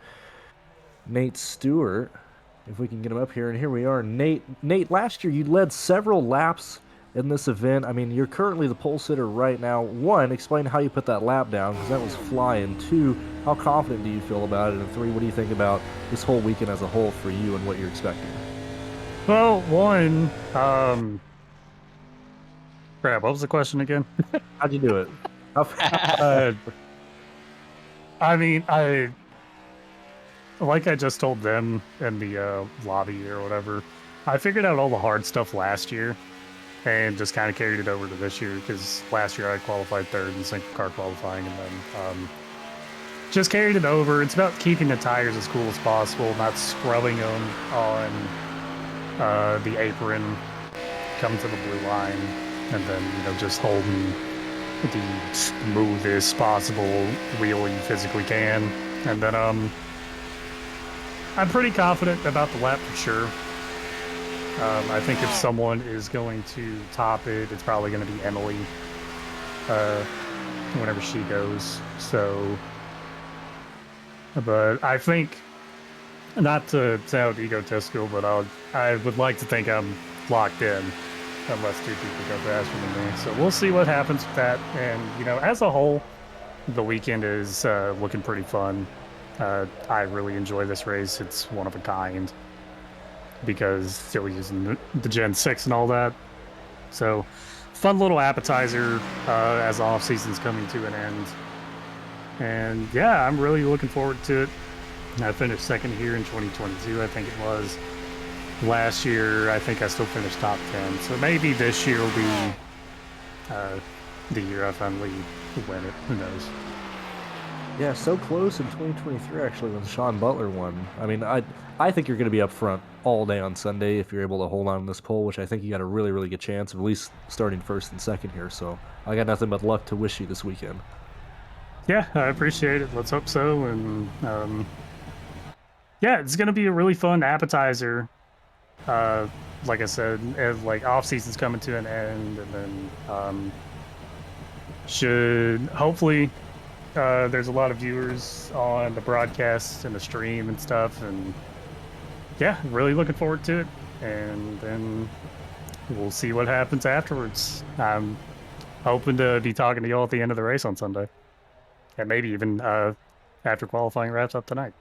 Nate Stewart. If we can get him up here, and here we are. Nate, last year you led several laps in this event. I mean, you're currently the pole sitter right now. One, explain how you put that lap down, because that was flying. Two, how confident do you feel about it? And three, what do you think about this whole weekend as a whole for you and what you're expecting? Well, one, crap, what was the question again? How'd you do it? I mean, like I just told them in the lobby or whatever, I figured out all the hard stuff last year and just kind of carried it over to this year, because last year I qualified third in single car qualifying, and then just carried it over. It's about keeping the tires as cool as possible, not scrubbing them on the apron, come to the blue line, and then, you know, just holding the smoothest possible wheel you physically can. And then I'm pretty confident about the lap for sure. I think if someone is going to top it, it's probably going to be Emily whenever she goes. So, but I think, not to sound egotistical, but I would like to think I'm locked in unless two people go faster than me. So we'll see what happens with that. And, you know, as a whole, the weekend is looking pretty fun. I really enjoy this race. It's one of a kind because still using the Gen 6 and all that. So, fun little appetizer as off season's coming to an end. And yeah, I'm really looking forward to it. I finished second here in 2022, I think it was. Last year, I think I still finished top 10. So maybe this year will be the year I finally win it. Who knows? Yeah, so close in 2023 actually when Sean Butler won. I mean, I think you're going to be up front all day on Sunday if you're able to hold on to this pole, which I think you got a really, really good chance of at least starting first and second here. So I got nothing but luck to wish you this weekend. Yeah, I appreciate it. Let's hope so. And yeah, it's going to be a really fun appetizer. Like I said, like off season's coming to an end, and then should hopefully there's a lot of viewers on the broadcast and the stream and stuff, and yeah, really looking forward to it. And then we'll see what happens afterwards. I'm hoping to be talking to y'all at the end of the race on Sunday, and maybe even after qualifying wraps up tonight.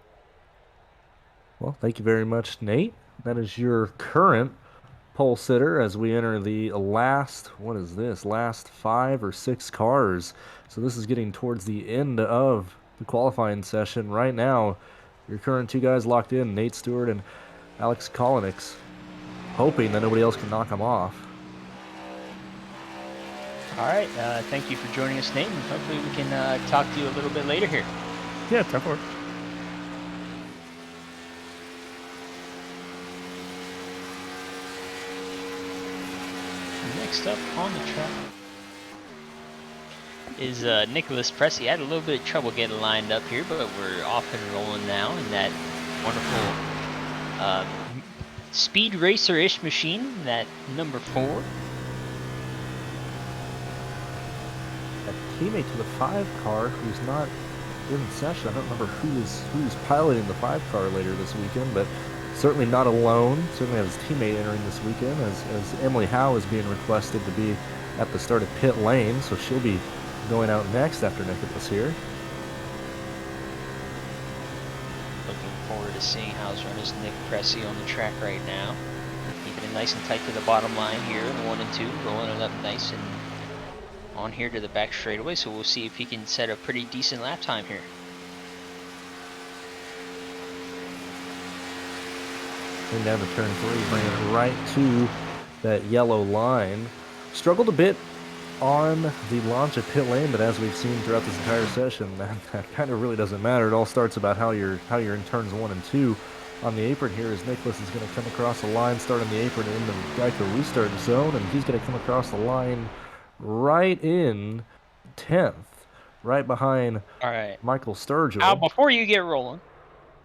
Well, thank you very much, Nate. That is your current pole sitter as we enter the last 5 or 6 cars. So this is getting towards the end of the qualifying session. Right now, your current 2 guys locked in, Nate Stewart and Alex Kolonix, hoping that nobody else can knock them off. All right. Thank you for joining us, Nate, and hopefully we can talk to you a little bit later here. Yeah, time for it. Next up on the track is Nicholas Pressey. Had a little bit of trouble getting lined up here, but we're off and rolling now in that wonderful speed racer-ish machine, that number 4. A teammate to the 5 car who's not in session. I don't remember who's piloting the 5 car later this weekend, but certainly not alone. Certainly has his teammate entering this weekend as Emily Howe is being requested to be at the start of pit lane, so she'll be going out next after Nicholas here. Looking forward to seeing Howe's runners Nick Pressey on the track right now. Keeping it nice and tight to the bottom line here in 1 and 2, rolling it up nice and on here to the back straightaway, so we'll see if he can set a pretty decent lap time here. Down to turn 3, bringing it right to that yellow line. Struggled a bit on the launch of pit lane, but as we've seen throughout this entire session, that kind of really doesn't matter. It all starts about how you're in turns 1 and 2 on the apron here, as Nicholas is going to come across the line, start on the apron in the Geico restart zone, and he's going to come across the line right in 10th, right behind Michael Sturgill. Now, before you get rolling,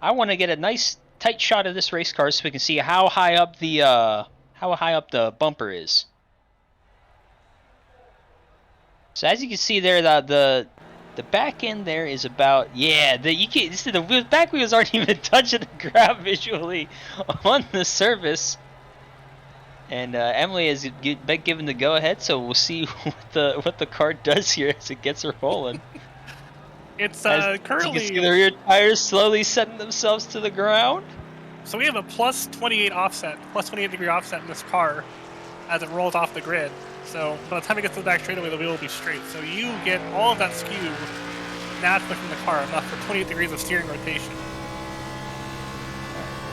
I want to get a nice tight shot of this race car so we can see how high up the bumper is. So as you can see there, the back end there is about, yeah, the back wheels aren't even touching the ground visually on the surface. And Emily has been given the go ahead, so we'll see what the car does here as it gets her rolling. It's you currently... can see the rear tires slowly setting themselves to the ground. So we have a plus 28 degree offset in this car as it rolls off the grid. So by the time it gets to the back straightaway, the wheel will be straight. So you get all of that skew naturally from the car, enough for 28 degrees of steering rotation.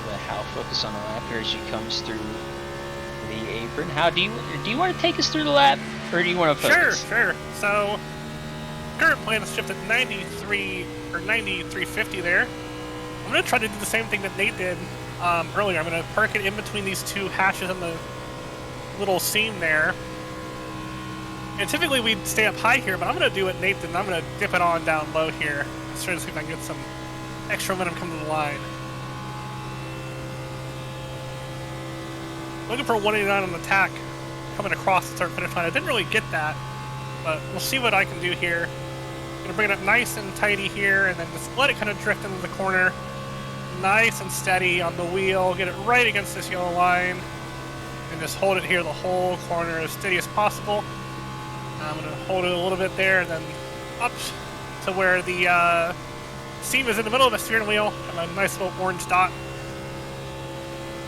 Let Howe focus on the lap here as she comes through the apron. How do you want to take us through the lap, or do you want to focus? Sure. So current plan is shift at 93 or 93.50 there. I'm going to try to do the same thing that Nate did earlier. I'm going to park it in between these 2 hashes in the little seam there. And typically we'd stay up high here, but I'm going to do what Nate did, and I'm going to dip it on down low here. Let's try to see if I can get some extra momentum coming to the line. Looking for 189 on the tack coming across the start finish line. I didn't really get that, but we'll see what I can do here. Gonna bring it up nice and tidy here, and then just let it kind of drift into the corner. Nice and steady on the wheel. Get it right against this yellow line, and just hold it here the whole corner as steady as possible. I'm gonna hold it a little bit there, and then up to where the seam is in the middle of the steering wheel, and a nice little orange dot.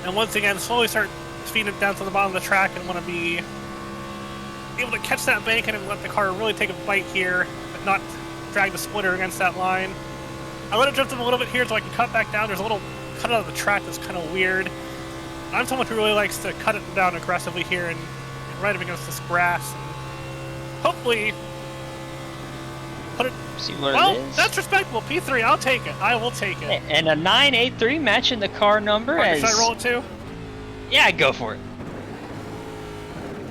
And once again, slowly start speeding it down to the bottom of the track, and want to be able to catch that bank and let the car really take a bite here, but not drag the splitter against that line. I let it drift them a little bit here so I can cut back down. There's a little cut out of the track that's kind of weird. I'm someone who really likes to cut it down aggressively here and right up against this grass. And hopefully put it... See what well, it is. that's respectable. P3, I'll take it. I will take it. And a 983 matching the car number. Should I roll it too? Yeah, go for it.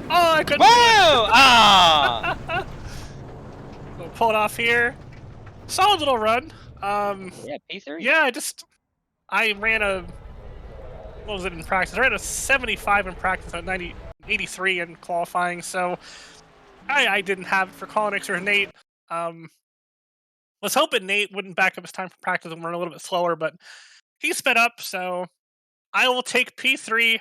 Oh, I couldn't. Whoa! Ah! We'll pull it off here. Solid little run. Yeah, P3. Yeah, I ran a, what was it in practice? I ran a 75 in practice, a 83 in qualifying, so I didn't have it for Colonix or Nate. Was hoping Nate wouldn't back up his time for practice and run a little bit slower, but he sped up, so I will take P3.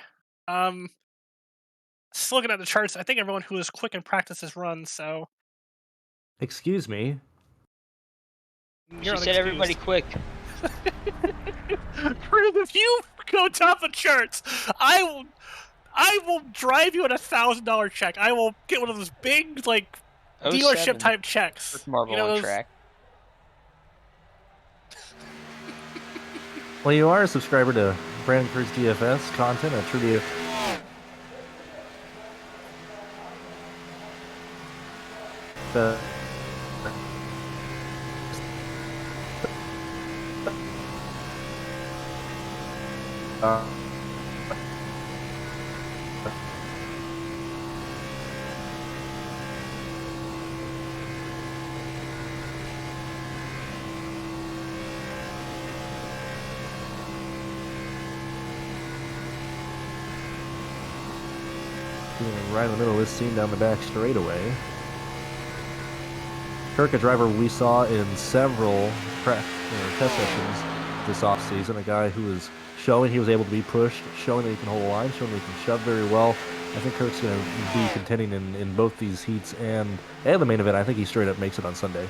Just looking at the charts, I think everyone who was quick in practice has run, so... Excuse me. She said everybody quick. Cruz, if you go top of charts, I will drive you at $1,000 check. I will get one of those big, like, dealership type checks. Marble you know, on those... track. Well, you are a subscriber to Brandon Cruz DFS content, a tribute. Right in the middle of this scene down the back straightaway. Kirk, a driver we saw in several test sessions this offseason, a guy who is showing he was able to be pushed, showing that he can hold a line, showing that he can shove very well. I think Kirk's going to be contending in both these heats and the main event. I think he straight up makes it on Sunday.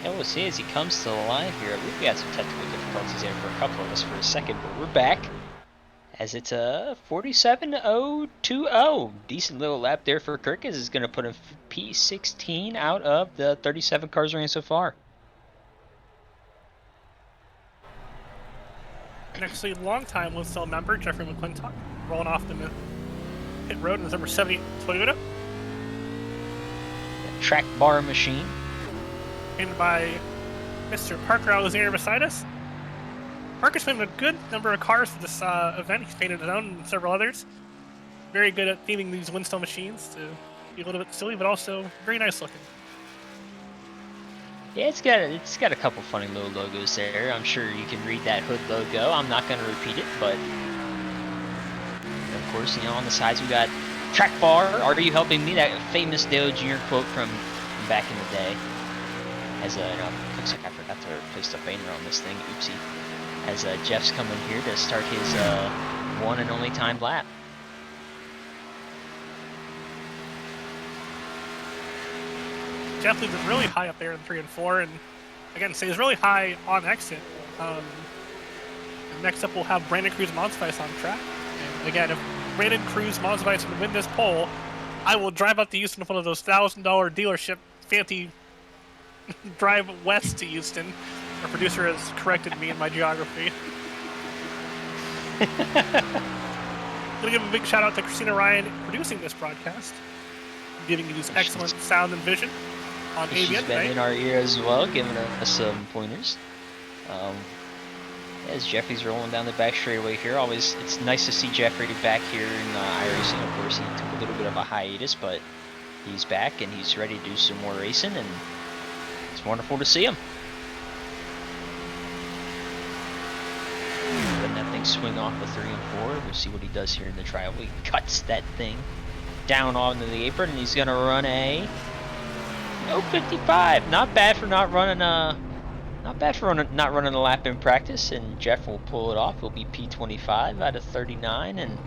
Yeah, we'll see as he comes to the line here. We've got some technical difficulties there for a couple of us for a second, but we're back. As it's a 47.020. Decent little lap there for Kirk, as is going to put a P16 out of the 37 cars ran so far. Next long-time Winstel member, Jeffrey McClintock, rolling off the pit road in his number 70 Toyota. The track bar machine. And by Mr. Parker Alexander beside us. Parker's painted a good number of cars for this event. He's painted his own and several others. Very good at theming these Winstel machines to be a little bit silly, but also very nice looking. Yeah, it's got a couple funny little logos there. I'm sure you can read that hood logo. I'm not going to repeat it, but of course, you know, on the sides we got track bar. Are you helping me? That famous Dale Jr. quote from back in the day. As looks like I forgot to replace the banner on this thing. Oopsie. As Jeff's coming here to start his one and only time lap. Jeff leaves it really high up there in 3 and 4, and again, stays really high on exit. Next up, we'll have Brandon Cruz Monsivice on track. And again, if Brandon Cruz Monsivice can win this pole, I will drive up to Houston with one of those $1,000 dealership fancy drive west to Houston. Our producer has corrected me in my geography. Gonna give a big shout out to Christina Ryan producing this broadcast, giving you these excellent sound and vision on ABN. She's been in our ear as well, giving us some pointers. As Jeffrey's rolling down the back straightaway here, always it's nice to see Jeffrey back here in iRacing. Of course, he took a little bit of a hiatus, but he's back and he's ready to do some more racing, and it's wonderful to see him. Letting that thing swing off the 3 and 4. We'll see what he does here in the trial. He cuts that thing down onto the apron, and he's gonna run a 0.55. Not bad for not running a lap in practice. And Jeff will pull it off. He'll be P25 out of 39. And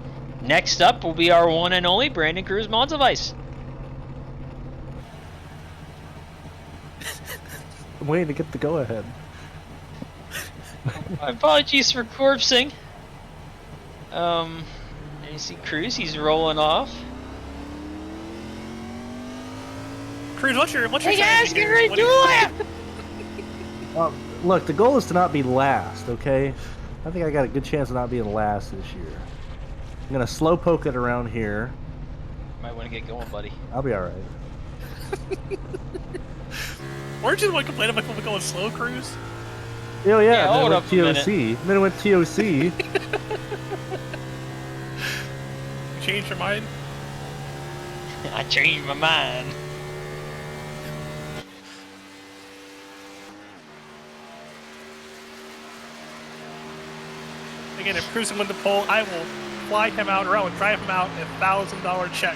next up will be our one and only Brandon Cruz Monsivice. I'm waiting to get the go-ahead. My apologies for corpsing. And you see Cruz, he's rolling off. Cruz, what's your Hey guys, strategy get here? ready What to do do you- it! Look, the goal is to not be last, okay? I think I got a good chance of not being last this year. I'm gonna slow poke it around here. Might want to get going, buddy. I'll be alright. Weren't you the one complaining about going slow, Cruz? Oh yeah, Yeah, and then hold it up went a minute. TOC. And then it went TOC. You changed your mind? I changed my mind. Again, if Cruz can win the pole, I will fly him out, or I will drive him out $1,000 check.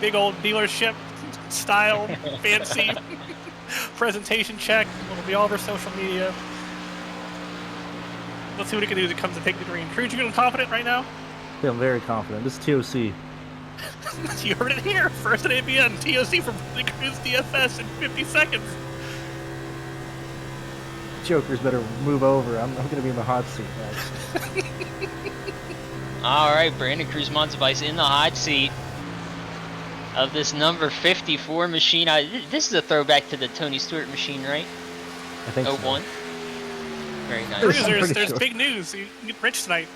Big old dealership style, fancy presentation check. It'll be all over social media. Let's see what he can do as it comes to take the green. Cruz, you feeling confident right now? Yeah, I'm very confident. This is TOC. You heard it here. First at ABN, TOC for the Cruz DFS in 50 seconds. Jokers better move over. I'm gonna be in the hot seat next. All right, Brandon Cruz Montevice in the hot seat of this number 54 machine. This is a throwback to the Tony Stewart machine, right? I think so. 01. Very nice. Cruz, I'm there's pretty sure. big news. You get rich tonight.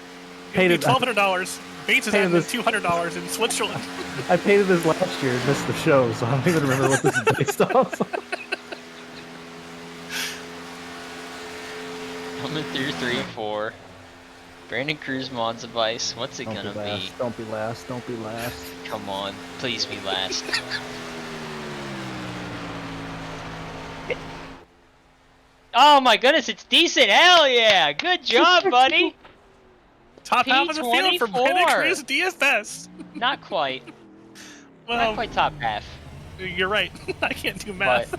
Painted- $1,200. Bates is painted at this- $200 in Switzerland. I painted this last year and missed the show, so I don't even remember what this is based off. Coming through 3 and 4. Brandon Cruz Montevice. What's it gonna Don't be last. Don't be last. Don't be last. Come on, please be last. Oh my goodness, it's decent. Hell yeah. Good job, buddy. Top half of the field for Brandon P24. Cruz DFS. Not quite. Well, Not quite top half. you're right. I can't do math.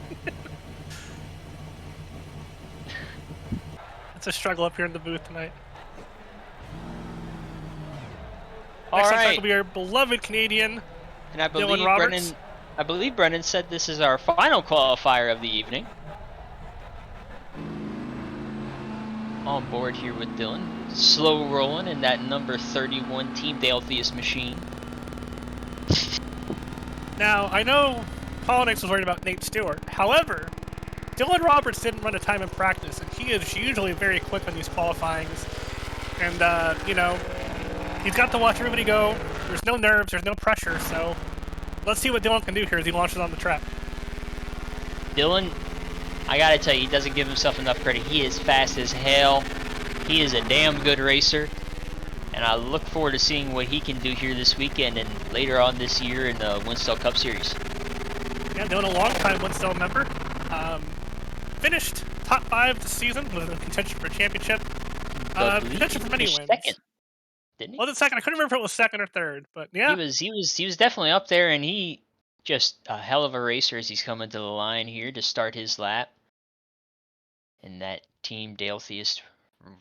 It's a struggle up here in the booth tonight. All Next up right. will be our beloved Canadian. And I Dylan believe Roberts. Brennan said this is our final qualifier of the evening. On board here with Dylan. Slow rolling in that number 31 Team Dale Theus machine. Now, I know Politics was worried about Nate Stewart. However, Dylan Roberts didn't run a time in practice, and he is usually very quick on these qualifyings. And, you know, he's got to watch everybody go. There's no nerves, there's no pressure, so let's see what Dylan can do here as he launches on the track. Dylan, I gotta tell you, he doesn't give himself enough credit. He is fast as hell. He is a damn good racer. And I look forward to seeing what he can do here this weekend and later on this year in the Winstel Cup Series. Yeah, Dylan, a long-time Winstel member. Finished top 5 this season, was in contention for a championship. Contention for many wins. Second, didn't he? Was it second? I couldn't remember if it was second or third, but yeah. He was definitely up there, and he just a hell of a racer as he's coming to the line here to start his lap. In that Team Dale Theus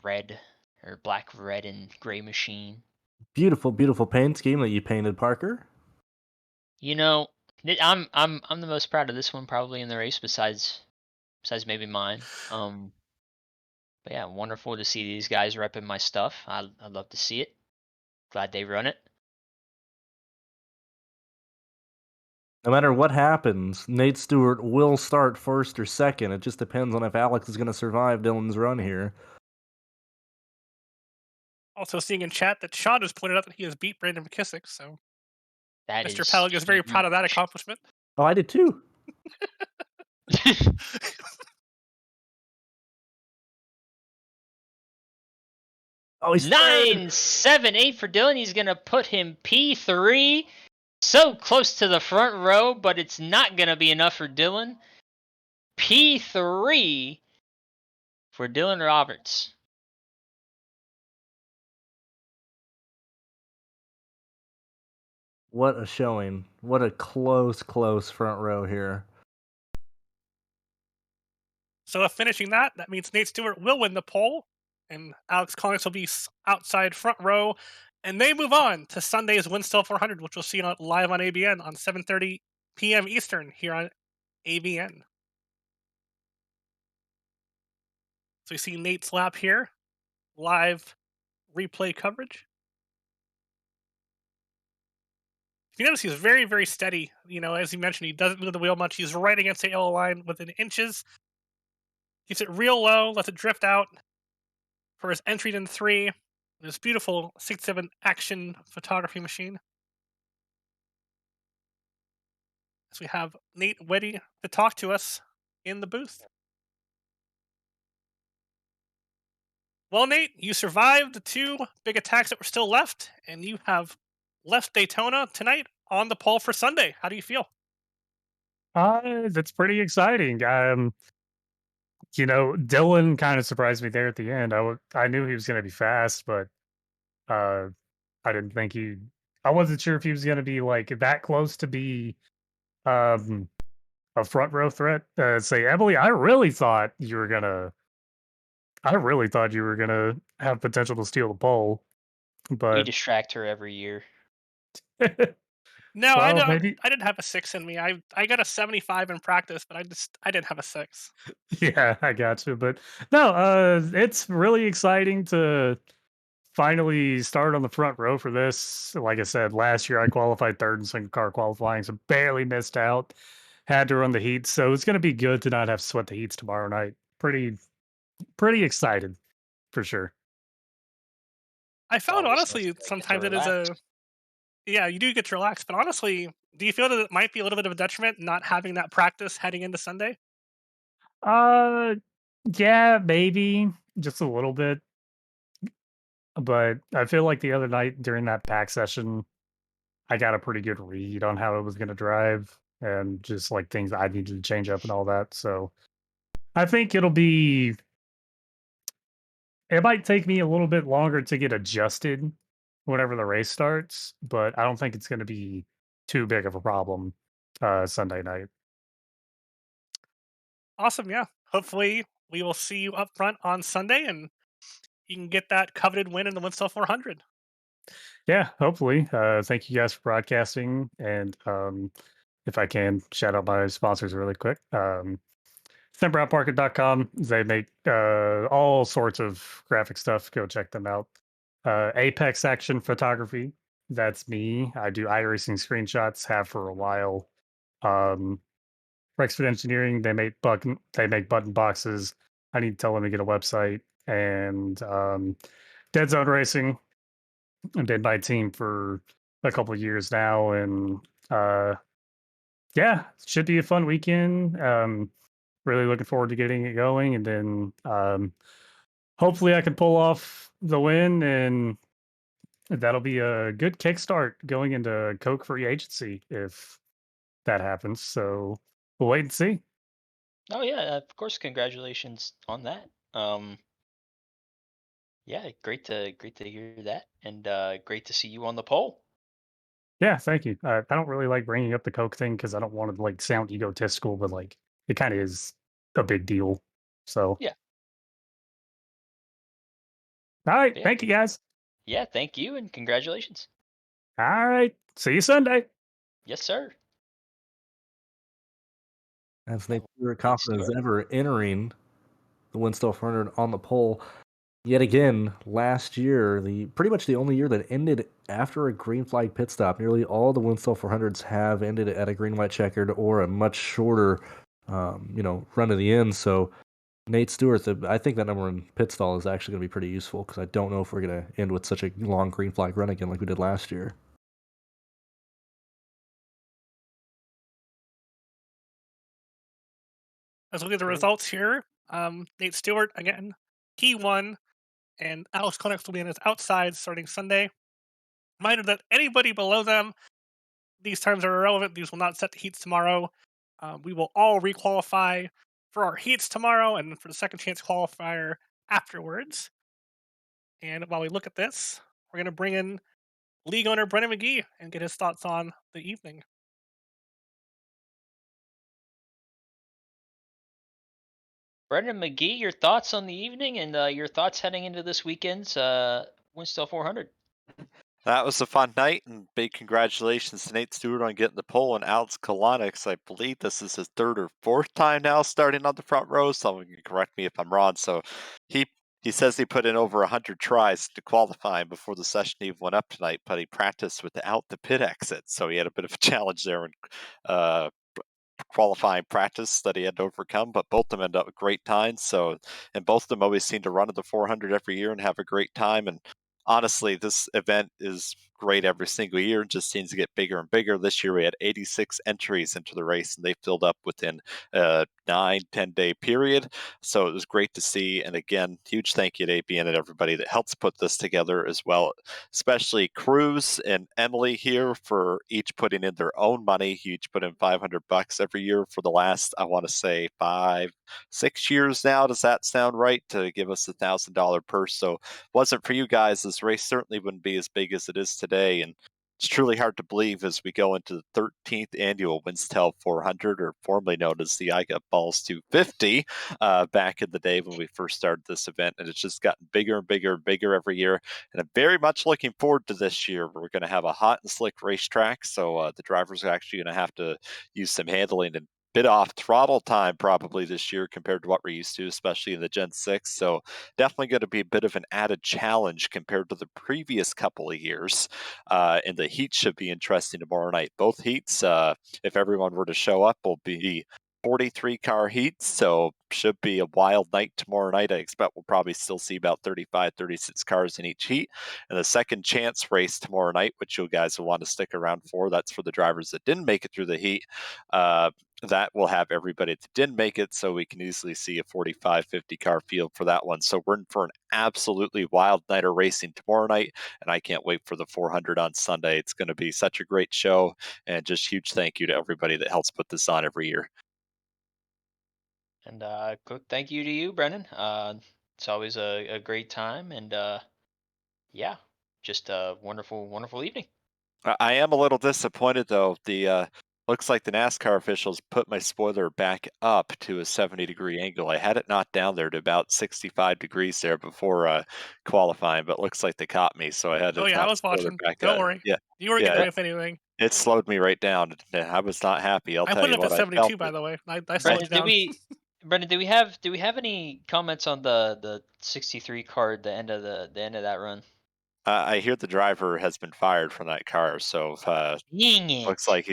red or black, red, and gray machine. Beautiful, beautiful paint scheme that you painted, Parker. You know, I'm the most proud of this one probably in the race besides maybe mine. But yeah, wonderful to see these guys repping my stuff. I love to see it. Glad they run it. No matter what happens, Nate Stewart will start first or second. It just depends on if Alex is going to survive Dylan's run here. Also seeing in chat that Sean has pointed out that he has beat Brandon McKissick, so That Mr. is Pellig is very proud of that accomplishment. Oh, I did too. Oh, he's 9-7-8 for Dylan. He's gonna put him P3. So close to the front row, but it's not gonna be enough for Dylan. P3 for Dylan Roberts. What a showing. What a close front row here. So if finishing that means Nate Stewart will win the pole, and Alex Collins will be outside front row, and they move on to Sunday's Winstel 400, which we'll see live on ABN on 7:30 p.m. Eastern here on ABN. we see Nate's lap here, live replay coverage. You notice he's very, very steady. As you mentioned, he doesn't move the wheel much. He's right against the yellow line within inches. Keeps it real low, lets it drift out for his entry in 3. This beautiful 6.7 action photography machine. As we have Nate ready to talk to us in the booth. Well, Nate, you survived the 2 big attacks that were still left, and you have left Daytona tonight on the pole for Sunday. How do you feel? That's pretty exciting. Dylan kind of surprised me there at the end. I knew he was going to be fast, but uh, I didn't think he. I wasn't sure if he was going to be like that close to be um a front row threat. Say, Emily, I really thought you were gonna have potential to steal the pole, We but distract her every year. No, I well, don't. maybe I didn't have a 6 in me. I got a 75 in practice, but I didn't have a 6. yeah, I got you. But no, it's really exciting to finally start on the front row for this. Like I said, last year I qualified third in single car qualifying, so barely missed out. Had to run the heats, so it's gonna be good to not have to sweat the heats tomorrow night. Pretty excited for sure. I It's found always nice honestly to get to sometimes it is relax. yeah, you do get to relax, but honestly, do you feel that it might be a little bit of a detriment not having that practice heading into Sunday? Uh, yeah, maybe just a little bit, but I feel like the other night during that pack session, I got a pretty good read on how it was going to drive and just like things I needed to change up and all that. So I think it might take me a little bit longer to get adjusted whenever the race starts, but I don't think it's going to be too big of a problem Sunday night. Awesome, yeah. Hopefully, we will see you up front on Sunday, and you can get that coveted win in the Winstel 400. Yeah, hopefully. Thank you guys for broadcasting. And if I can, shout out my sponsors really quick. StemBrownParker.com. They make all sorts of graphic stuff. Go check them out. Apex Action Photography. That's me. I do iRacing screenshots, have for a while. Rexford Engineering, they make button boxes. I need to tell them to get a website. And Dead Zone Racing. I've been my team for a couple of years now, and uh, yeah, should be a fun weekend. Really looking forward to getting it going, and then hopefully I can pull off the win, and that'll be a good kickstart going into Coke free agency if that happens. So we'll wait and see. Oh yeah, of course. Congratulations on that. Yeah, great to hear that, and great to see you on the pole. Yeah, thank you. I don't really like bringing up the Coke thing because I don't want to like sound egotistical, but like it kind of is a big deal. So, Yeah, all right, yeah, thank you guys. yeah. Thank you, and congratulations. All right, see you Sunday. Yes, sir. As Yeah, Nate, we were Nate confident as Stewart. ever entering the Winstel 400 on the pole. Yet again, last year, the pretty much the only year that ended after a green flag pit stop. Nearly all the Winstel 400s have ended at a green white checkered or a much shorter, run to the end. So Nate Stewart, I think that number in pit stall is actually going to be pretty useful because I don't know if we're going to end with such a long green flag run again like we did last year. Let's look at the Great. results here. Nate Stewart, again, he won, and Alex Konex will be on his outside starting Sunday. Reminder that anybody below them, these times are irrelevant. These will not set the heats tomorrow. We will all requalify for our heats tomorrow and for the second chance qualifier afterwards. And while we look at this, we're going to bring in league owner Brennan McGee and get his thoughts on the evening. Brendan McGee, your thoughts on the evening and your thoughts heading into this weekend's Winstel 400. That was a fun night, and big congratulations to Nate Stewart on getting the pole, and Alex Kalonix. I believe this is his third or fourth time now starting on the front row. Someone can correct me if I'm wrong. So he he says he put in over 100 tries to qualify before the session even went up tonight, but he practiced without the pit exit, so he had a bit of a challenge there in uh, qualifying practice that he had to overcome. But both of them ended up with great times. So, and both of them always seem to run at the 400 every year and have a great time. And honestly, this event is great every single year. It just seems to get bigger and bigger. This year we had 86 entries into the race, and they filled up within a 9-10 day period. So it was great to see. And again, huge thank you to ABN and everybody that helps put this together as well, especially Cruz and Emily here for each putting in their own money. You each put in $500 every year for the last, I want to say, 5-6 years now. Does that sound right? To give us $1,000 purse. So wasn't for you guys, this race certainly wouldn't be as big as it is today. And it's truly hard to believe as we go into the 13th annual Winstel 400, or formerly known as the I Got Balls 250, back in the day when we first started this event. And it's just gotten bigger and bigger and bigger every year. And I'm very much looking forward to this year. We're going to have a hot and slick racetrack. So the drivers are actually going to have to use some handling and bit off throttle time probably this year compared to what we're used to, especially in the Gen 6. So definitely going to be a bit of an added challenge compared to the previous couple of years. And the heat should be interesting tomorrow night. Both heats, if everyone were to show up, will be 43 car heats, so should be a wild night tomorrow night. I expect we'll probably still see about 35, 36 cars in each heat. And the second chance race tomorrow night, which you guys will want to stick around for, that's for the drivers that didn't make it through the heat. That will have everybody that didn't make it, so we can easily see a 45, 50 car field for that one. So we're in for an absolutely wild night of racing tomorrow night, and I can't wait for the 400 on Sunday. It's going to be such a great show, and just huge thank you to everybody that helps put this on every year. And thank you to you, Brennan. It's always a great time, and yeah, just a wonderful, wonderful evening. I am a little disappointed though. The looks like the NASCAR officials put my spoiler back up to a 70-degree angle. I had it knocked down there to about 65 degrees there before qualifying, but looks like they caught me, so I had to Oh yeah, I top was spoiler watching. back Don't up. worry. Yeah, You weren't yeah, getting away with anything. it slowed me right down. I was not happy. I'll I tell put it you up to what, I felt 72, by it. the way. I slowed Brennan, you do down. we, Brennan, do we have any comments on the 63 card, the end of that run? I hear the driver has been fired from that car, so Dang looks it! like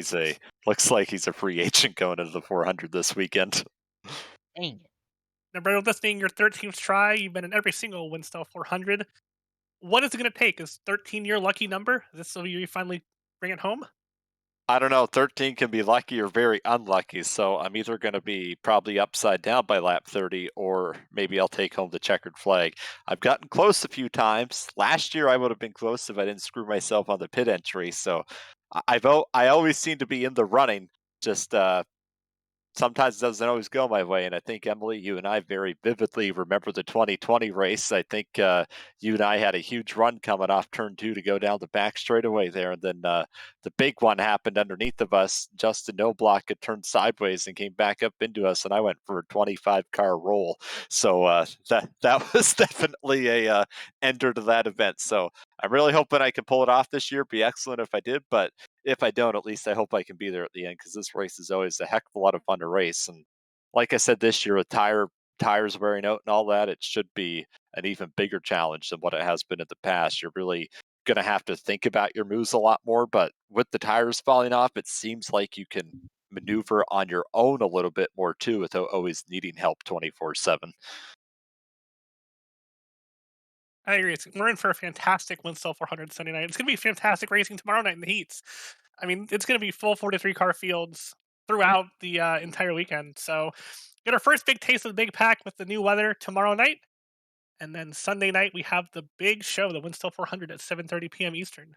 he's a free agent going into the 400 this weekend. Dang it! Now, Brett, with this being your 13th try, you've been in every single Winstel 400. What is it going to take? Is 13 your lucky number? Is this so you finally bring it home? I don't know. 13 can be lucky or very unlucky. So I'm either going to be probably upside down by lap 30, or maybe I'll take home the checkered flag. I've gotten close a few times. Last year, I would have been close if I didn't screw myself on the pit entry. So I always seem to be in the running. Just sometimes it doesn't always go my way. And I think, Emily, you and I very vividly remember the 2020 race. I think you and I had a huge run coming off turn 2 to go down the back straightaway there. And then the big one happened underneath of us. Justin Noblock had turned sideways and came back up into us. And I went for a 25-car roll. So that was definitely a ender to that event. So I'm really hoping I can pull it off this year. Be excellent if I did. But if I don't, at least I hope I can be there at the end, because this race is always a heck of a lot of fun to race. And like I said, this year with tires wearing out and all that, it should be an even bigger challenge than what it has been in the past. You're really going to have to think about your moves a lot more. But with the tires falling off, it seems like you can maneuver on your own a little bit more too, without always needing help 24/7. I agree. We're in for a fantastic Winstel 400 Sunday night. It's going to be fantastic racing tomorrow night in the heats. I mean, it's going to be full 43 car fields throughout the entire weekend. So, get our first big taste of the big pack with the new weather tomorrow night. And then Sunday night, we have the big show, the Winstel 400 at 7:30 p.m. Eastern.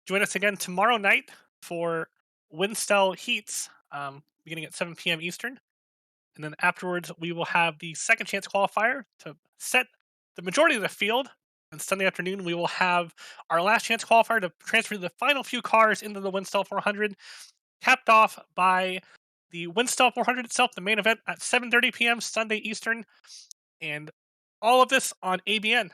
Join us again tomorrow night for Winstel Heats, beginning at 7 p.m. Eastern. And then afterwards, we will have the second chance qualifier to set the majority of the field. And Sunday afternoon, we will have our last chance qualifier to transfer the final few cars into the Winstel 400, capped off by the Winstel 400 itself, the main event at 7:30 p.m. Sunday Eastern. And All of this on ABN.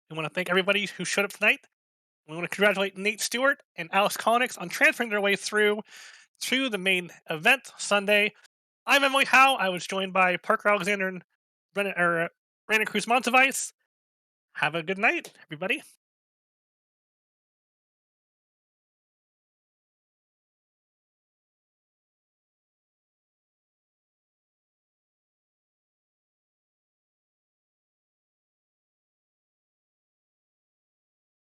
We want to thank everybody who showed up tonight. We want to congratulate Nate Stewart and Alex Collins on transferring their way through to the main event Sunday. I'm Emily Howe. I was joined by Parker Alexander and Brandon Cruz Montevice. Have a good night, everybody.